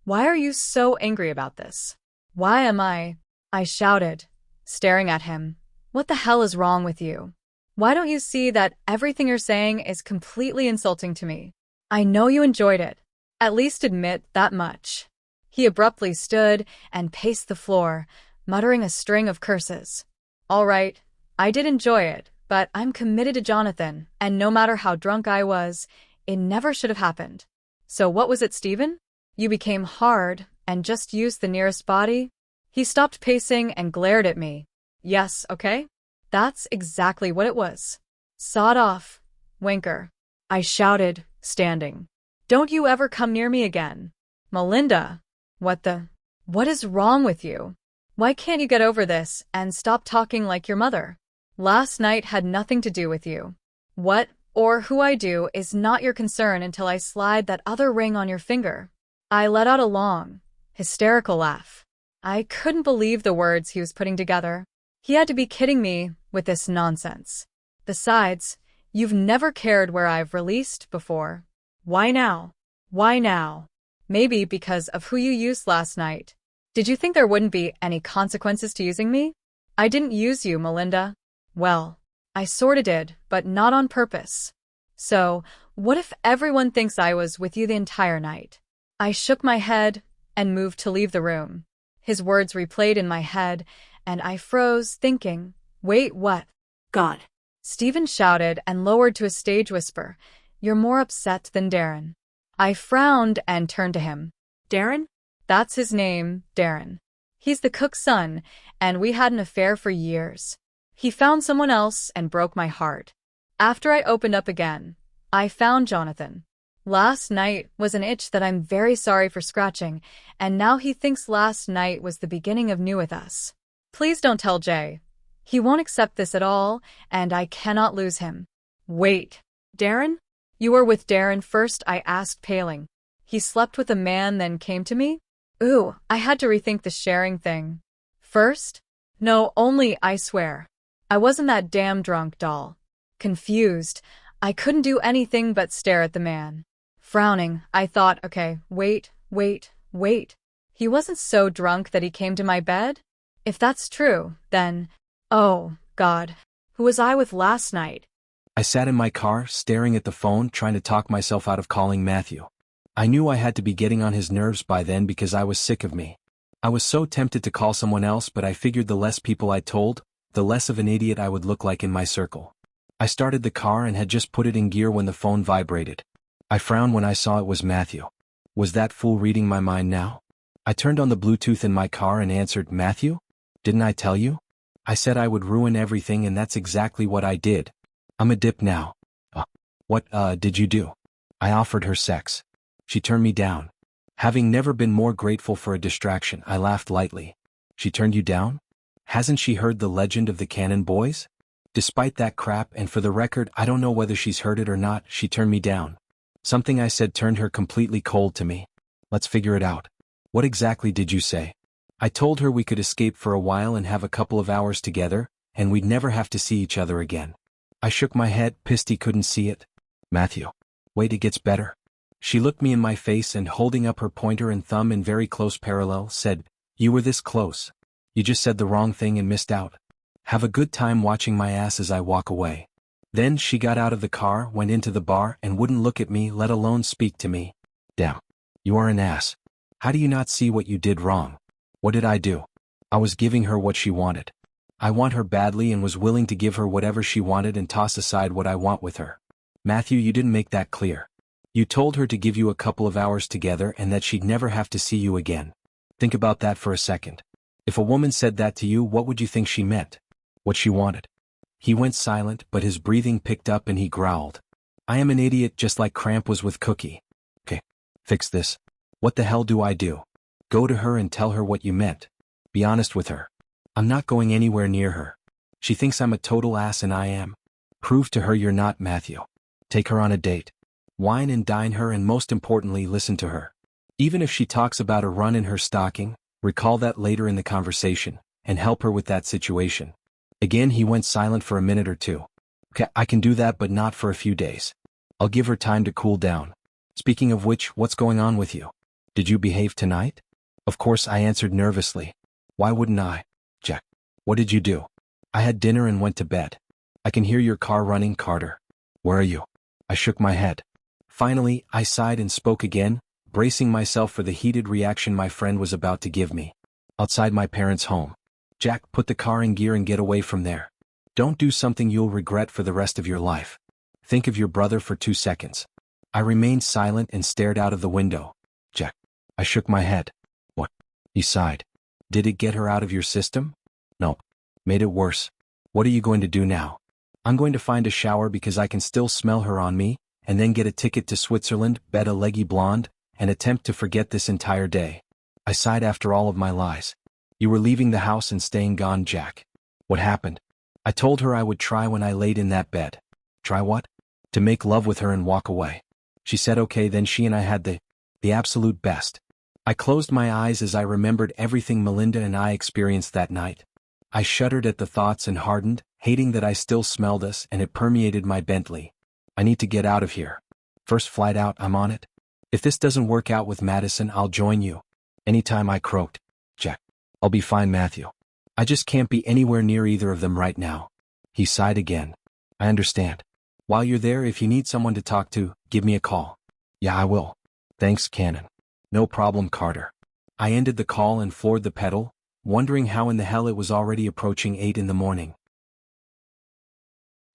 why are you so angry about this? Why am I shouted, staring at him. What the hell is wrong with you? Why don't you see that everything you're saying is completely insulting to me? I know you enjoyed it. At least admit that much. He abruptly stood and paced the floor, muttering a string of curses. All right, I did enjoy it, but I'm committed to Jonathan, and no matter how drunk I was, it never should have happened. So what was it, Stephen? You became hard and just used the nearest body? He stopped pacing and glared at me. Yes, okay? That's exactly what it was. Sawed off, wanker. I shouted, standing. Don't you ever come near me again. Melinda, what is wrong with you? Why can't you get over this and stop talking like your mother? Last night had nothing to do with you. What or who I do is not your concern until I slide that other ring on your finger. I let out a long, hysterical laugh. I couldn't believe the words he was putting together. He had to be kidding me with this nonsense. Besides, you've never cared where I've released before. Why now? Why now? Maybe because of who you used last night. Did you think there wouldn't be any consequences to using me? I didn't use you, Melinda. Well, I sorta did, but not on purpose. So, what if everyone thinks I was with you the entire night? I shook my head and moved to leave the room. His words replayed in my head, and I froze, thinking, wait, what? God. Stephen shouted and lowered to a stage whisper, "You're more upset than Darren." I frowned and turned to him. Darren? That's his name, Darren. He's the cook's son, and we had an affair for years. He found someone else and broke my heart. After I opened up again, I found Jonathan. Last night was an itch that I'm very sorry for scratching, and now he thinks last night was the beginning of new with us. Please don't tell Jay. He won't accept this at all, and I cannot lose him. Wait. Darren? You were with Darren first, I asked, paling. He slept with a man, then came to me? Ooh, I had to rethink the sharing thing. First? No, only, I swear. I wasn't that damn drunk, doll. Confused, I couldn't do anything but stare at the man. Frowning, I thought, okay, wait. He wasn't so drunk that he came to my bed? If that's true, then, oh, God, who was I with last night? I sat in my car, staring at the phone, trying to talk myself out of calling Matthew. I knew I had to be getting on his nerves by then because I was sick of me. I was so tempted to call someone else, but I figured the less people I told, the less of an idiot I would look like in my circle. I started the car and had just put it in gear when the phone vibrated. I frowned when I saw it was Matthew. Was that fool reading my mind now? I turned on the Bluetooth in my car and answered, "Matthew? Didn't I tell you? I said I would ruin everything, and that's exactly what I did. I'm a dip now." What did you do?" I offered her sex. She turned me down. Having never been more grateful for a distraction, I laughed lightly. "She turned you down? Hasn't she heard the legend of the Cannon Boys? Despite that crap, and for the record, I don't know whether she's heard it or not, she turned me down. Something I said turned her completely cold to me. Let's figure it out. What exactly did you say?" I told her we could escape for a while and have a couple of hours together, and we'd never have to see each other again. I shook my head, pissed he couldn't see it. "Matthew. Wait, it gets better." She looked me in my face and, holding up her pointer and thumb in very close parallel, said, "You were this close. You just said the wrong thing and missed out. Have a good time watching my ass as I walk away." Then she got out of the car, went into the bar, and wouldn't look at me, let alone speak to me. Damn. You are an ass. How do you not see what you did wrong? What did I do? I was giving her what she wanted. I want her badly and was willing to give her whatever she wanted and toss aside what I want with her. Matthew, you didn't make that clear. You told her to give you a couple of hours together and that she'd never have to see you again. Think about that for a second. If a woman said that to you, what would you think she meant? What she wanted? He went silent, but his breathing picked up and he growled. "I am an idiot just like Cramp was with Cookie. Okay, fix this. What the hell do I do? Go to her and tell her what you meant. Be honest with her. I'm not going anywhere near her. She thinks I'm a total ass and I am. Prove to her you're not, Matthew. Take her on a date. Wine and dine her, and most importantly, listen to her. Even if she talks about a run in her stocking, recall that later in the conversation, and help her with that situation." Again he went silent for a minute or two. "Okay, I can do that, but not for a few days. I'll give her time to cool down. Speaking of which, what's going on with you? Did you behave tonight?" "Of course," I answered nervously. "Why wouldn't I? Jack, what did you do?" "I had dinner and went to bed." "I can hear your car running, Carter. Where are you?" I shook my head. Finally, I sighed and spoke again, bracing myself for the heated reaction my friend was about to give me. "Outside my parents' home. Jack, put the car in gear and get away from there. Don't do something you'll regret for the rest of your life. Think of your brother for 2 seconds." I remained silent and stared out of the window. "Jack." I shook my head. "What?" He sighed. "Did it get her out of your system?" "No. Made it worse." "What are you going to do now?" "I'm going to find a shower because I can still smell her on me, and then get a ticket to Switzerland, bed a leggy blonde, and attempt to forget this entire day." I sighed after all of my lies. "You were leaving the house and staying gone, Jack. What happened?" I told her I would try when I laid in that bed. "Try what?" "To make love with her and walk away." She said okay, then she and I had the absolute best. I closed my eyes as I remembered everything Melinda and I experienced that night. I shuddered at the thoughts and hardened, hating that I still smelled us, and it permeated my Bentley. I need to get out of here. First flight out, I'm on it. If this doesn't work out with Madison, I'll join you. Anytime, I croaked. "Jack. I'll be fine, Matthew. I just can't be anywhere near either of them right now." He sighed again. "I understand. While you're there, if you need someone to talk to, give me a call." "Yeah, I will. Thanks, Cannon." No problem, Carter. I ended the call and floored the pedal, wondering how in the hell it was already approaching 8 in the morning.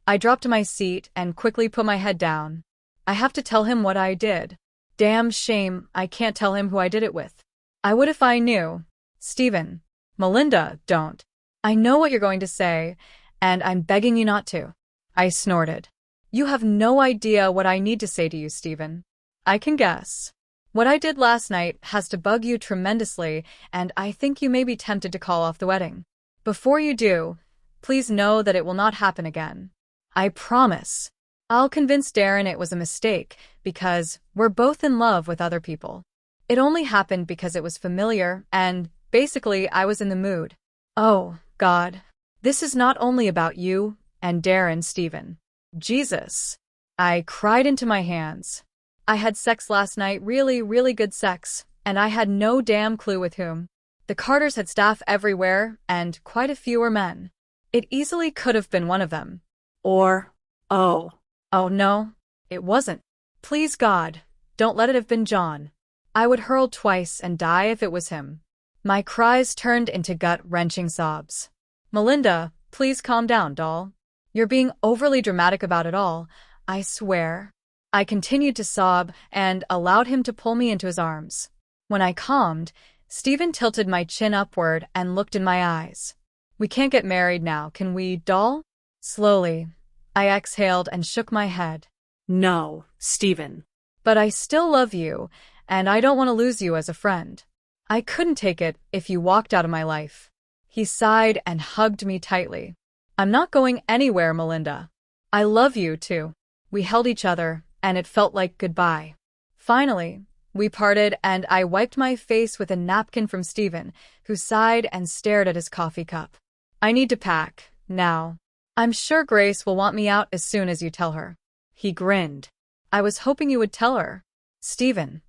I dropped to my seat and quickly put my head down. I have to tell him what I did. Damn shame I can't tell him who I did it with. I would if I knew. Stephen. Melinda, don't. I know what you're going to say, and I'm begging you not to. I snorted. You have no idea what I need to say to you, Stephen. I can guess. What I did last night has to bug you tremendously, and I think you may be tempted to call off the wedding. Before you do, please know that it will not happen again. I promise. I'll convince Darren it was a mistake, because we're both in love with other people. It only happened because it was familiar, and basically I was in the mood. Oh, God. This is not only about you and Darren, Stephen. Jesus. I cried into my hands. I had sex last night, really, really good sex, and I had no damn clue with whom. The Carters had staff everywhere, and quite a few were men. It easily could have been one of them. Oh. Oh no, it wasn't. Please God, don't let it have been John. I would hurl twice and die if it was him. My cries turned into gut-wrenching sobs. Melinda, please calm down, doll. You're being overly dramatic about it all, I swear. I continued to sob and allowed him to pull me into his arms. When I calmed, Stephen tilted my chin upward and looked in my eyes. We can't get married now, can we, doll? Slowly, I exhaled and shook my head. No, Stephen. But I still love you, and I don't want to lose you as a friend. I couldn't take it if you walked out of my life. He sighed and hugged me tightly. I'm not going anywhere, Melinda. I love you, too. We held each other, and it felt like goodbye. Finally, we parted, and I wiped my face with a napkin from Stephen, who sighed and stared at his coffee cup. I need to pack, now. I'm sure Grace will want me out as soon as you tell her. He grinned. I was hoping you would tell her. Stephen.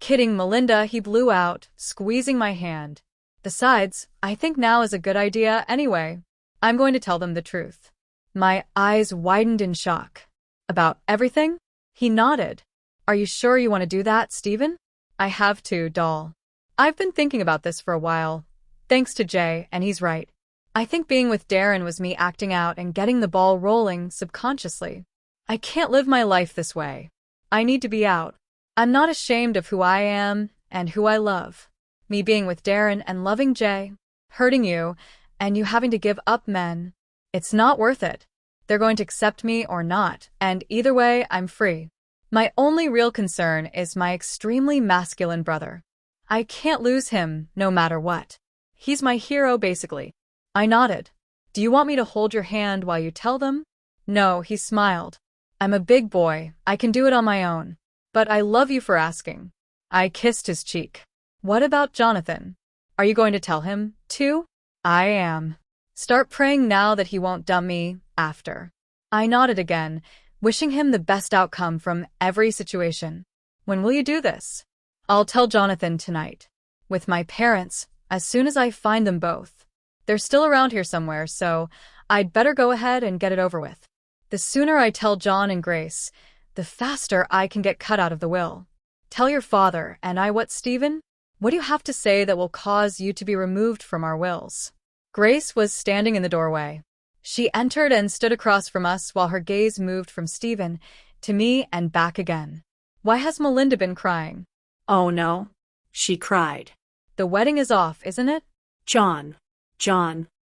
Kidding, Melinda, he blew out, squeezing my hand. Besides, I think now is a good idea anyway. I'm going to tell them the truth. My eyes widened in shock. About everything? He nodded. Are you sure you want to do that, Stephen? I have to, doll. I've been thinking about this for a while. Thanks to Jay, and he's right. I think being with Darren was me acting out and getting the ball rolling subconsciously. I can't live my life this way. I need to be out. I'm not ashamed of who I am and who I love. Me being with Darren and loving Jay, hurting you, and you having to give up men. It's not worth it. They're going to accept me or not, and either way, I'm free. My only real concern is my extremely masculine brother. I can't lose him no matter what. He's my hero, basically. I nodded. Do you want me to hold your hand while you tell them? No, he smiled. I'm a big boy. I can do it on my own. But I love you for asking. I kissed his cheek. What about Jonathan? Are you going to tell him, too? I am. Start praying now that he won't dump me after. I nodded again, wishing him the best outcome from every situation. When will you do this? I'll tell Jonathan tonight. With my parents, as soon as I find them both. They're still around here somewhere, so I'd better go ahead and get it over with. The sooner I tell John and Grace, the faster I can get cut out of the will. Tell your father, and I what, Stephen? What do you have to say that will cause you to be removed from our wills? Grace was standing in the doorway. She entered and stood across from us while her gaze moved from Stephen to me and back again. Why has Melinda been crying? Oh no. She cried. The wedding is off, isn't it? John.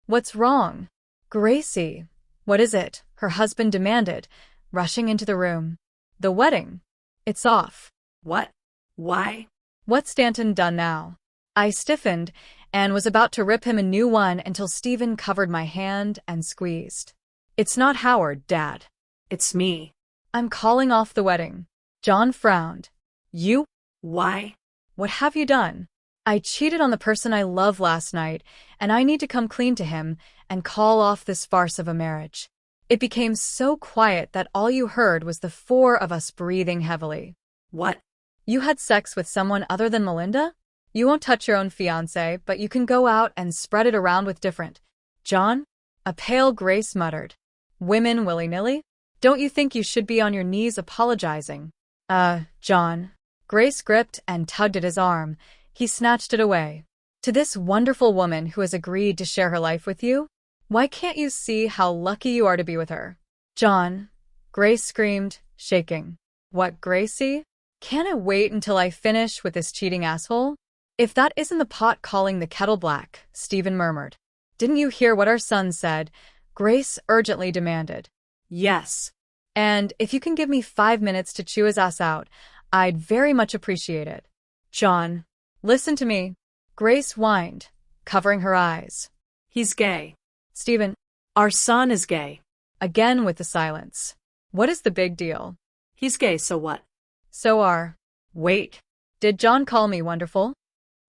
What's wrong? Gracie. What is it? Her husband demanded, rushing into the room. The wedding. It's off. What? Why? What's Stanton done now? I stiffened and was about to rip him a new one until Stephen covered my hand and squeezed. It's not Howard, Dad. It's me. I'm calling off the wedding. John frowned. You? Why? What have you done? I cheated on the person I love last night, and I need to come clean to him and call off this farce of a marriage. It became so quiet that all you heard was the four of us breathing heavily. What? You had sex with someone other than Melinda? You won't touch your own fiancé, but you can go out and spread it around with different. John? A pale Grace muttered. Women willy-nilly? Don't you think you should be on your knees apologizing? John. Grace gripped and tugged at his arm. He snatched it away. To this wonderful woman who has agreed to share her life with you? Why can't you see how lucky you are to be with her? John, Grace screamed, shaking. What, Gracie? Can't it wait until I finish with this cheating asshole? If that isn't the pot calling the kettle black, Stephen murmured. Didn't you hear what our son said? Grace urgently demanded. Yes. And if you can give me 5 minutes to chew his ass out, I'd very much appreciate it. John. Listen to me. Grace whined, covering her eyes. He's gay. Stephen. Our son is gay. Again with the silence. What is the big deal? He's gay, so what? So are. Wait. Did John call me wonderful?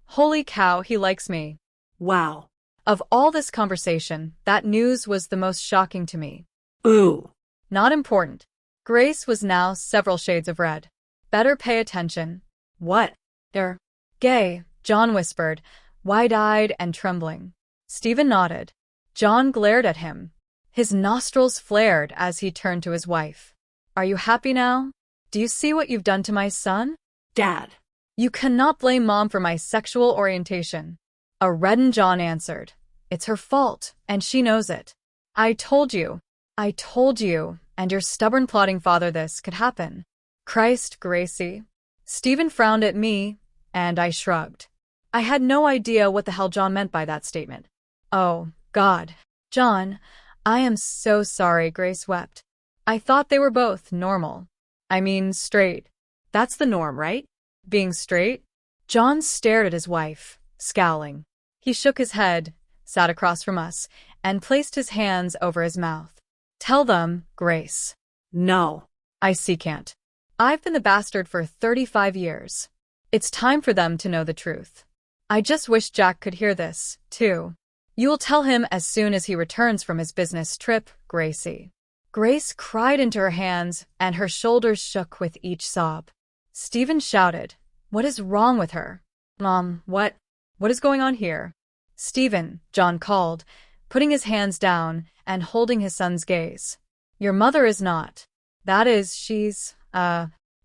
Holy cow, he likes me. Wow. Of all this conversation, that news was the most shocking to me. Ooh. Not important. Grace was now several shades of red. Better pay attention. What? They're gay, John whispered, wide-eyed and trembling. Stephen nodded. John glared at him. His nostrils flared as he turned to his wife. Are you happy now? Do you see what you've done to my son? Dad. You cannot blame Mom for my sexual orientation. A reddened John answered. It's her fault, and she knows it. I told you, and your stubborn plotting father this could happen. Christ, Gracie. Stephen frowned at me, and I shrugged. I had no idea what the hell John meant by that statement. Oh, God. John, I am so sorry, Grace wept. I thought they were both normal. I mean, straight. That's the norm, right? Being straight? John stared at his wife, scowling. He shook his head, sat across from us, and placed his hands over his mouth. Tell them, Grace. No. I can't. I've been the bastard for 35 years. It's time for them to know the truth. I just wish Jack could hear this, too. You'll tell him as soon as he returns from his business trip, Gracie. Grace cried into her hands, and her shoulders shook with each sob. Stephen shouted, What is wrong with her? Mom, what is going on here? Stephen, John called, putting his hands down and holding his son's gaze. Your mother is not. That is, she's,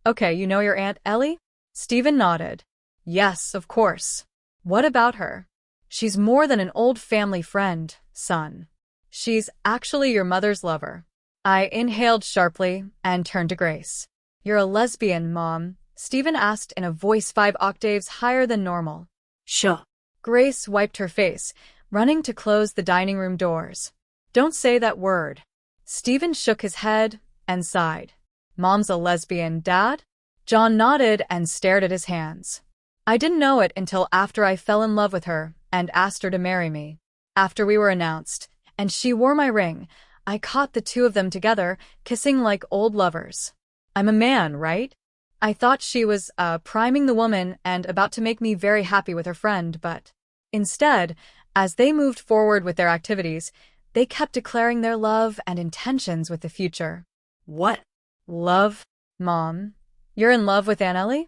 okay, you know your Aunt Ellie? Stephen nodded. Yes, of course. What about her? She's more than an old family friend, son. She's actually your mother's lover. I inhaled sharply and turned to Grace. You're a lesbian, Mom, Stephen asked in a voice 5 octaves higher than normal. Sure. Grace wiped her face, running to close the dining room doors. Don't say that word. Stephen shook his head and sighed. Mom's a lesbian, Dad? John nodded and stared at his hands. I didn't know it until after I fell in love with her and asked her to marry me. After we were announced, and she wore my ring, I caught the two of them together, kissing like old lovers. I'm a man, right? I thought she was, priming the woman and about to make me very happy with her friend, but instead, as they moved forward with their activities, they kept declaring their love and intentions with the future. What? Love? Mom? You're in love with Aunt Ellie?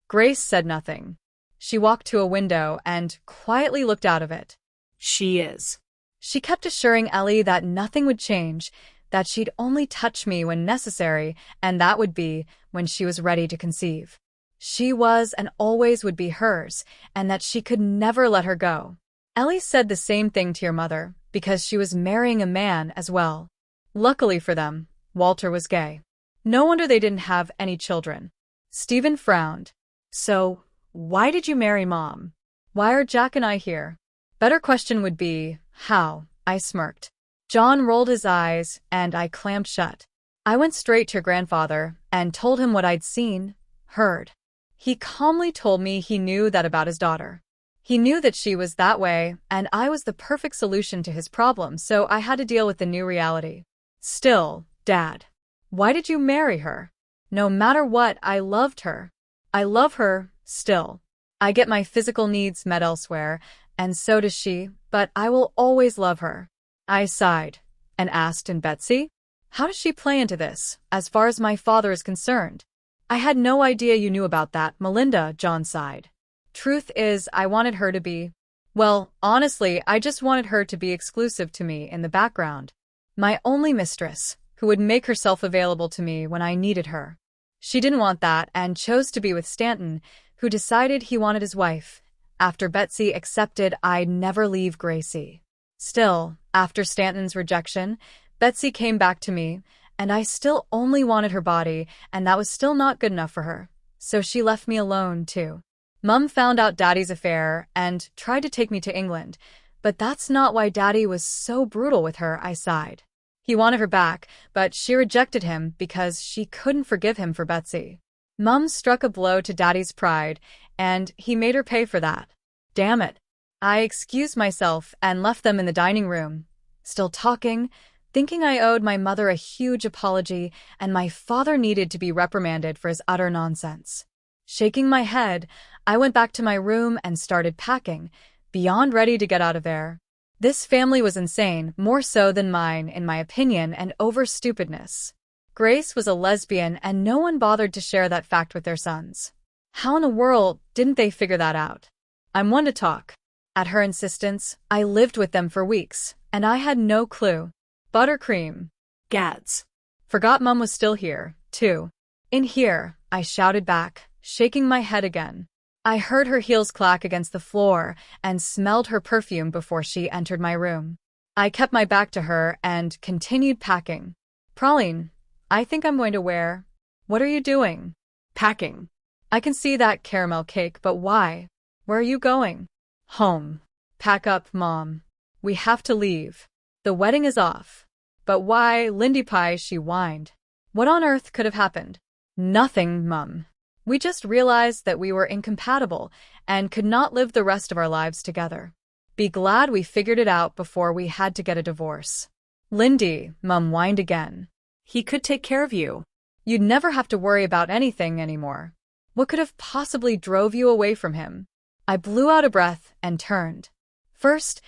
Grace said nothing. She walked to a window and quietly looked out of it. She is. She kept assuring Ellie that nothing would change, that she'd only touch me when necessary, and that would be when she was ready to conceive. She was and always would be hers, and that she could never let her go. Ellie said the same thing to your mother, because she was marrying a man as well. Luckily for them, Walter was gay. No wonder they didn't have any children. Stephen frowned. So, why did you marry Mom? Why are Jack and I here? Better question would be, how? I smirked. John rolled his eyes, and I clammed shut. I went straight to your grandfather and told him what I'd seen, heard. He calmly told me he knew that about his daughter. He knew that she was that way, and I was the perfect solution to his problem, so I had to deal with the new reality. Still, Dad, why did you marry her? No matter what, I loved her. I love her, still. I get my physical needs met elsewhere, and so does she, but I will always love her. I sighed and asked, and Betsy? How does she play into this, as far as my father is concerned? I had no idea you knew about that, Melinda, John sighed. Truth is, I wanted her to be, well, honestly, I just wanted her to be exclusive to me in the background. My only mistress, who would make herself available to me when I needed her. She didn't want that and chose to be with Stanton, who decided he wanted his wife. After Betsy accepted I'd never leave Gracie. Still, after Stanton's rejection, Betsy came back to me, and I still only wanted her body, and that was still not good enough for her. So she left me alone, too. Mum found out Daddy's affair and tried to take me to England, but that's not why Daddy was so brutal with her, I sighed. He wanted her back, but she rejected him because she couldn't forgive him for Betsy. Mum struck a blow to Daddy's pride, and he made her pay for that. Damn it. I excused myself and left them in the dining room, still talking, thinking I owed my mother a huge apology and my father needed to be reprimanded for his utter nonsense. Shaking my head, I went back to my room and started packing, beyond ready to get out of there. This family was insane, more so than mine, in my opinion, and over stupidness. Grace was a lesbian and no one bothered to share that fact with their sons. How in the world didn't they figure that out? I'm one to talk. At her insistence, I lived with them for weeks, and I had no clue. Buttercream. Gads. Forgot Mum was still here, too. In here, I shouted back, shaking my head again. I heard her heels clack against the floor and smelled her perfume before she entered my room. I kept my back to her and continued packing. Praline, I think I'm going to wear. What are you doing? Packing. I can see that caramel cake, but why? Where are you going? Home. Pack up, Mom. We have to leave. The wedding is off. But why, Lindy Pie, she whined. What on earth could have happened? Nothing, Mum. We just realized that we were incompatible and could not live the rest of our lives together. Be glad we figured it out before we had to get a divorce. Lindy, Mum whined again. He could take care of you. You'd never have to worry about anything anymore. What could have possibly drove you away from him? I blew out a breath and turned. First,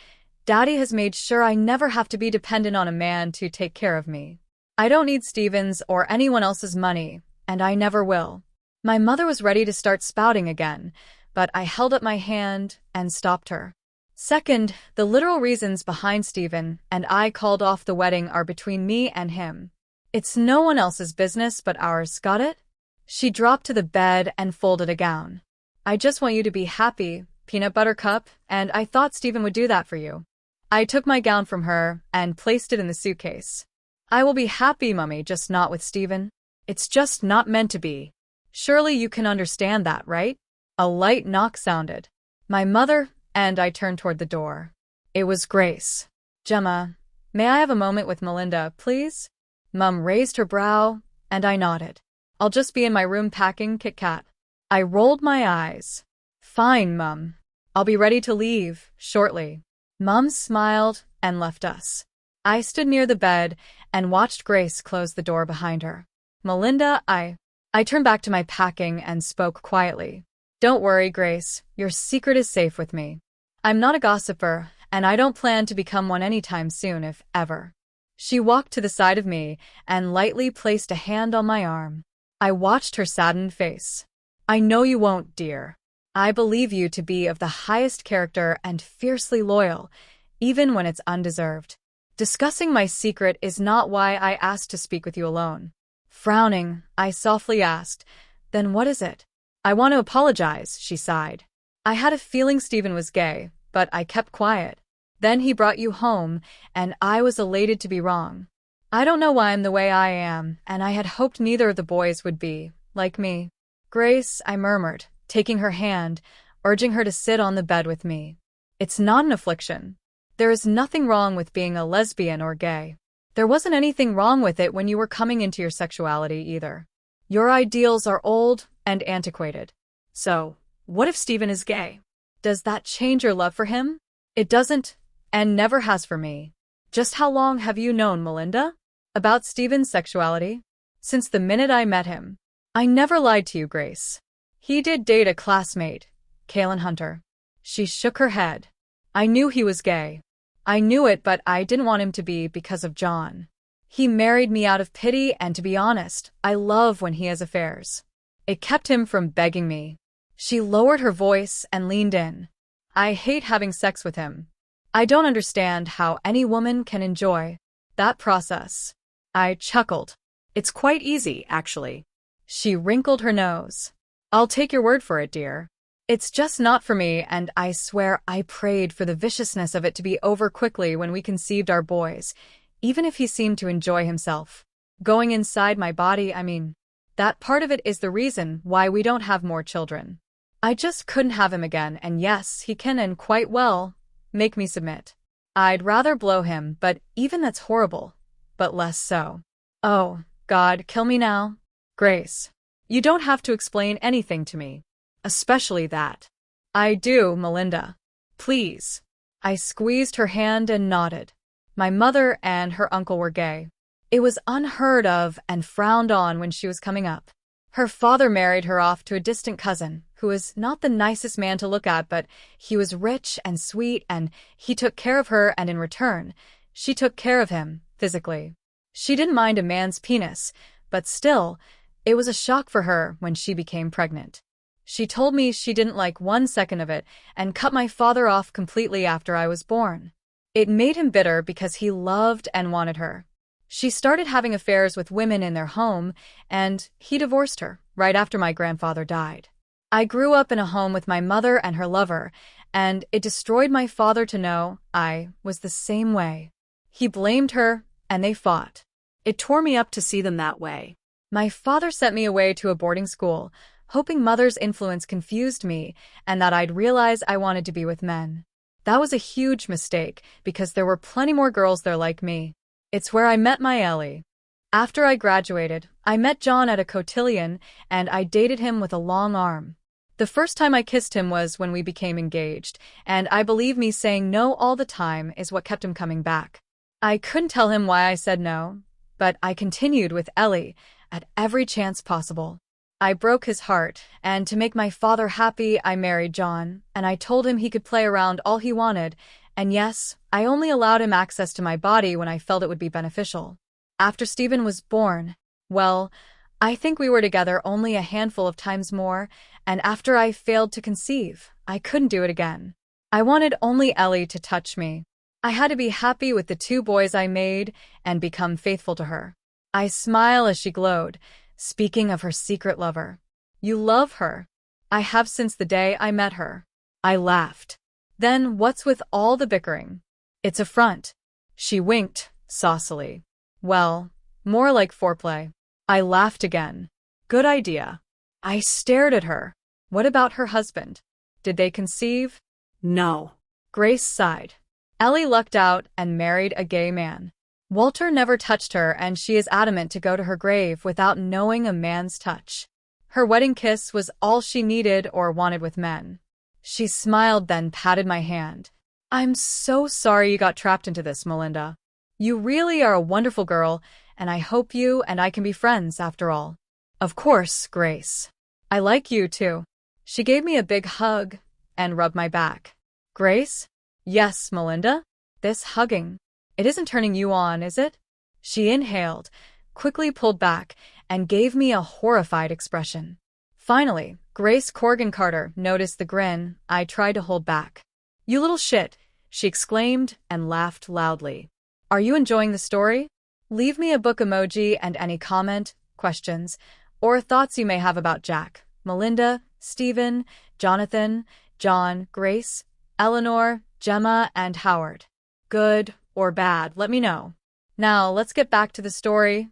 Daddy has made sure I never have to be dependent on a man to take care of me. I don't need Stephen's or anyone else's money, and I never will. My mother was ready to start spouting again, but I held up my hand and stopped her. Second, the literal reasons behind Stephen and I called off the wedding are between me and him. It's no one else's business but ours, got it? She dropped to the bed and folded a gown. I just want you to be happy, Peanut Butter Cup, and I thought Stephen would do that for you. I took my gown from her and placed it in the suitcase. I will be happy, Mummy, just not with Stephen. It's just not meant to be. Surely you can understand that, right? A light knock sounded. My mother, and I turned toward the door. It was Grace. Gemma, may I have a moment with Melinda, please? Mum raised her brow, and I nodded. I'll just be in my room packing, Kit Kat. I rolled my eyes. Fine, Mum. I'll be ready to leave, shortly. Mum smiled and left us. I stood near the bed and watched Grace close the door behind her. Melinda, I turned back to my packing and spoke quietly. Don't worry, Grace. Your secret is safe with me. I'm not a gossiper, and I don't plan to become one anytime soon, if ever. She walked to the side of me and lightly placed a hand on my arm. I watched her saddened face. I know you won't, dear. I believe you to be of the highest character and fiercely loyal, even when it's undeserved. Discussing my secret is not why I asked to speak with you alone. Frowning, I softly asked, then what is it? I want to apologize, she sighed. I had a feeling Stephen was gay, but I kept quiet. Then he brought you home, and I was elated to be wrong. I don't know why I'm the way I am, and I had hoped neither of the boys would be, like me. Grace, I murmured, taking her hand, urging her to sit on the bed with me. It's not an affliction. There is nothing wrong with being a lesbian or gay. There wasn't anything wrong with it when you were coming into your sexuality either. Your ideals are old and antiquated. So, what if Stephen is gay? Does that change your love for him? It doesn't, and never has for me. Just how long have you known, Melinda? About Stephen's sexuality? Since the minute I met him. I never lied to you, Grace. He did date a classmate, Kalen Hunter. She shook her head. I knew he was gay. I knew it, but I didn't want him to be because of John. He married me out of pity, and to be honest, I love when he has affairs. It kept him from begging me. She lowered her voice and leaned in. I hate having sex with him. I don't understand how any woman can enjoy that process. I chuckled. It's quite easy, actually. She wrinkled her nose. I'll take your word for it, dear. It's just not for me, and I swear I prayed for the viciousness of it to be over quickly when we conceived our boys, even if he seemed to enjoy himself. Going inside my body, I mean, that part of it is the reason why we don't have more children. I just couldn't have him again, and yes, he can and quite well make me submit. I'd rather blow him, but even that's horrible, but less so. Oh, God, kill me now. Grace, you don't have to explain anything to me. Especially that. I do, Melinda. Please. I squeezed her hand and nodded. My mother and her uncle were gay. It was unheard of and frowned on when she was coming up. Her father married her off to a distant cousin, who was not the nicest man to look at, but he was rich and sweet, and he took care of her, and in return, she took care of him, physically. She didn't mind a man's penis, but still, it was a shock for her when she became pregnant. She told me she didn't like 1 second of it and cut my father off completely after I was born. It made him bitter because he loved and wanted her. She started having affairs with women in their home, and he divorced her right after my grandfather died. I grew up in a home with my mother and her lover, and it destroyed my father to know I was the same way. He blamed her, and they fought. It tore me up to see them that way. My father sent me away to a boarding school, hoping mother's influence confused me and that I'd realize I wanted to be with men. That was a huge mistake because there were plenty more girls there like me. It's where I met my Ellie. After I graduated, I met John at a cotillion and I dated him with a long arm. The first time I kissed him was when we became engaged, and I believe me saying no all the time is what kept him coming back. I couldn't tell him why I said no, but I continued with Ellie at every chance possible. I broke his heart, and to make my father happy, I married John, and I told him he could play around all he wanted, and yes, I only allowed him access to my body when I felt it would be beneficial. After Stephen was born, well, I think we were together only a handful of times more, and after I failed to conceive, I couldn't do it again. I wanted only Ellie to touch me. I had to be happy with the 2 boys I made and become faithful to her. I smile as she glowed, speaking of her secret lover. You love her. I have since the day I met her. I laughed. Then what's with all the bickering? It's a front. She winked, saucily. Well, more like foreplay. I laughed again. Good idea. I stared at her. What about her husband? Did they conceive? No. Grace sighed. Ellie lucked out and married a gay man. Walter never touched her, and she is adamant to go to her grave without knowing a man's touch. Her wedding kiss was all she needed or wanted with men. She smiled, then patted my hand. I'm so sorry you got trapped into this, Melinda. You really are a wonderful girl, and I hope you and I can be friends after all. Of course, Grace. I like you too. She gave me a big hug and rubbed my back. Grace? Yes, Melinda? This hugging. It isn't turning you on, is it? She inhaled, quickly pulled back, and gave me a horrified expression. Finally, Grace Corgan Carter noticed the grin I tried to hold back. You little shit, she exclaimed and laughed loudly. Are you enjoying the story? Leave me a book emoji and any comment, questions, or thoughts you may have about Jack, Melinda, Stephen, Jonathan, John, Grace, Eleanor, Gemma, and Howard. Good or bad, let me know. Now, let's get back to the story.